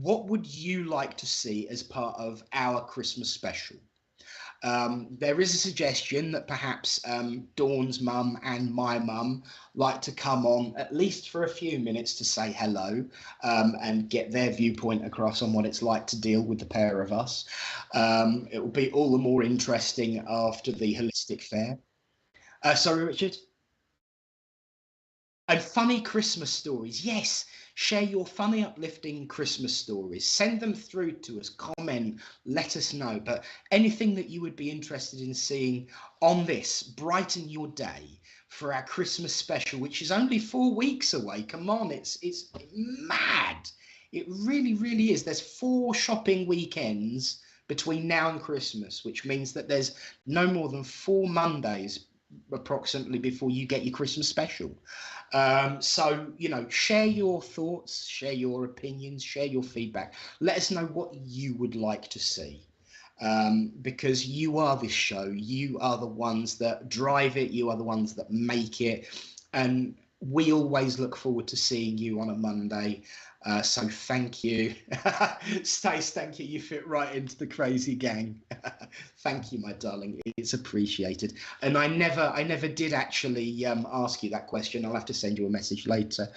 what would you like to see as part of our Christmas special? There is a suggestion that perhaps Dawn's mum and my mum like to come on at least for a few minutes to say hello and get their viewpoint across on what it's like to deal with the pair of us. It will be all the more interesting after the holistic fair. Sorry, Richard? And funny Christmas stories. Yes, share your funny, uplifting Christmas stories. Send them through to us, comment, let us know. But anything that you would be interested in seeing on this, brighten your day for our Christmas special, which is only 4 weeks away. Come on, it's mad. It really, really is. There's 4 shopping weekends between now and Christmas, which means that there's no more than 4 Mondays approximately before you get your Christmas special. So, you know, share your thoughts, share your opinions, share your feedback. Let us know what you would like to see, because you are this show. You are the ones that drive it. You are the ones that make it. And we always look forward to seeing you on a Monday. So thank you. Stace, thank you. You fit right into the crazy gang. Thank you, my darling. It's appreciated. And I never did actually ask you that question. I'll have to send you a message later.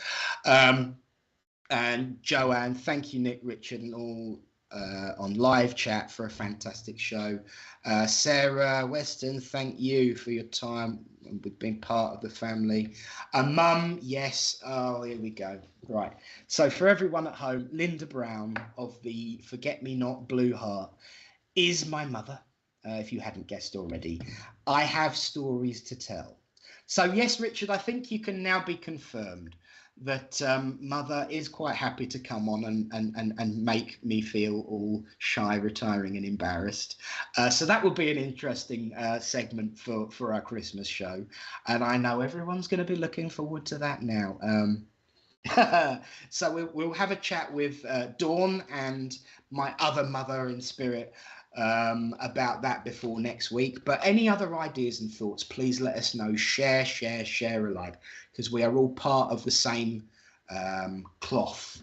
And Joanne, thank you, Nick, Richard, and all on live chat for a fantastic show. Sarah Weston, thank you for your time with being part of the family. Mum, yes. Oh, here we go. Right. So for everyone at home, Linda Brown of the Forget Me Not Blue Heart is my mother, if you hadn't guessed already. I have stories to tell. So yes, Richard, I think you can now be confirmed that mother is quite happy to come on and make me feel all shy, retiring and embarrassed. So that will be an interesting segment for our Christmas show. And I know everyone's going to be looking forward to that now. So we'll have a chat with Dawn and my other mother in spirit about that before next week. But any other ideas and thoughts, please let us know. Share alike, because we are all part of the same cloth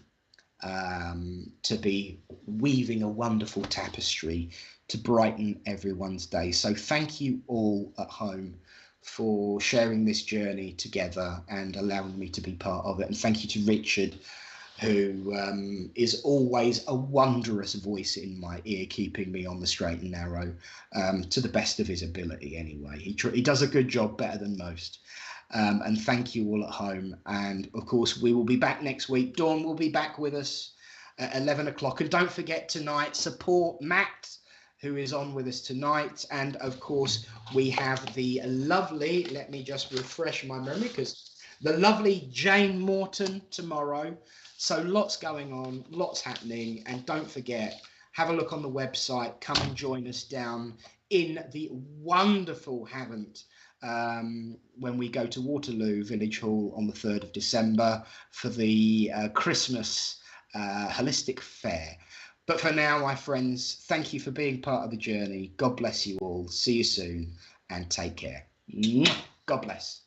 to be weaving a wonderful tapestry to brighten everyone's day. So thank you all at home for sharing this journey together and allowing me to be part of it. And thank you to Richard, who is always a wondrous voice in my ear, keeping me on the straight and narrow, to the best of his ability anyway. He does a good job, better than most. And thank you all at home. And of course, we will be back next week. Dawn will be back with us at 11 o'clock. And don't forget tonight, support Matt, who is on with us tonight. And of course, we have the lovely, let me just refresh my memory, because the lovely Jane Morton tomorrow. So lots going on, lots happening. And don't forget, have a look on the website. Come and join us down in the wonderful Havant when we go to Waterloo Village Hall on the 3rd of December for the Christmas Holistic Fair. But for now, my friends, thank you for being part of the journey. God bless you all. See you soon and take care. God bless.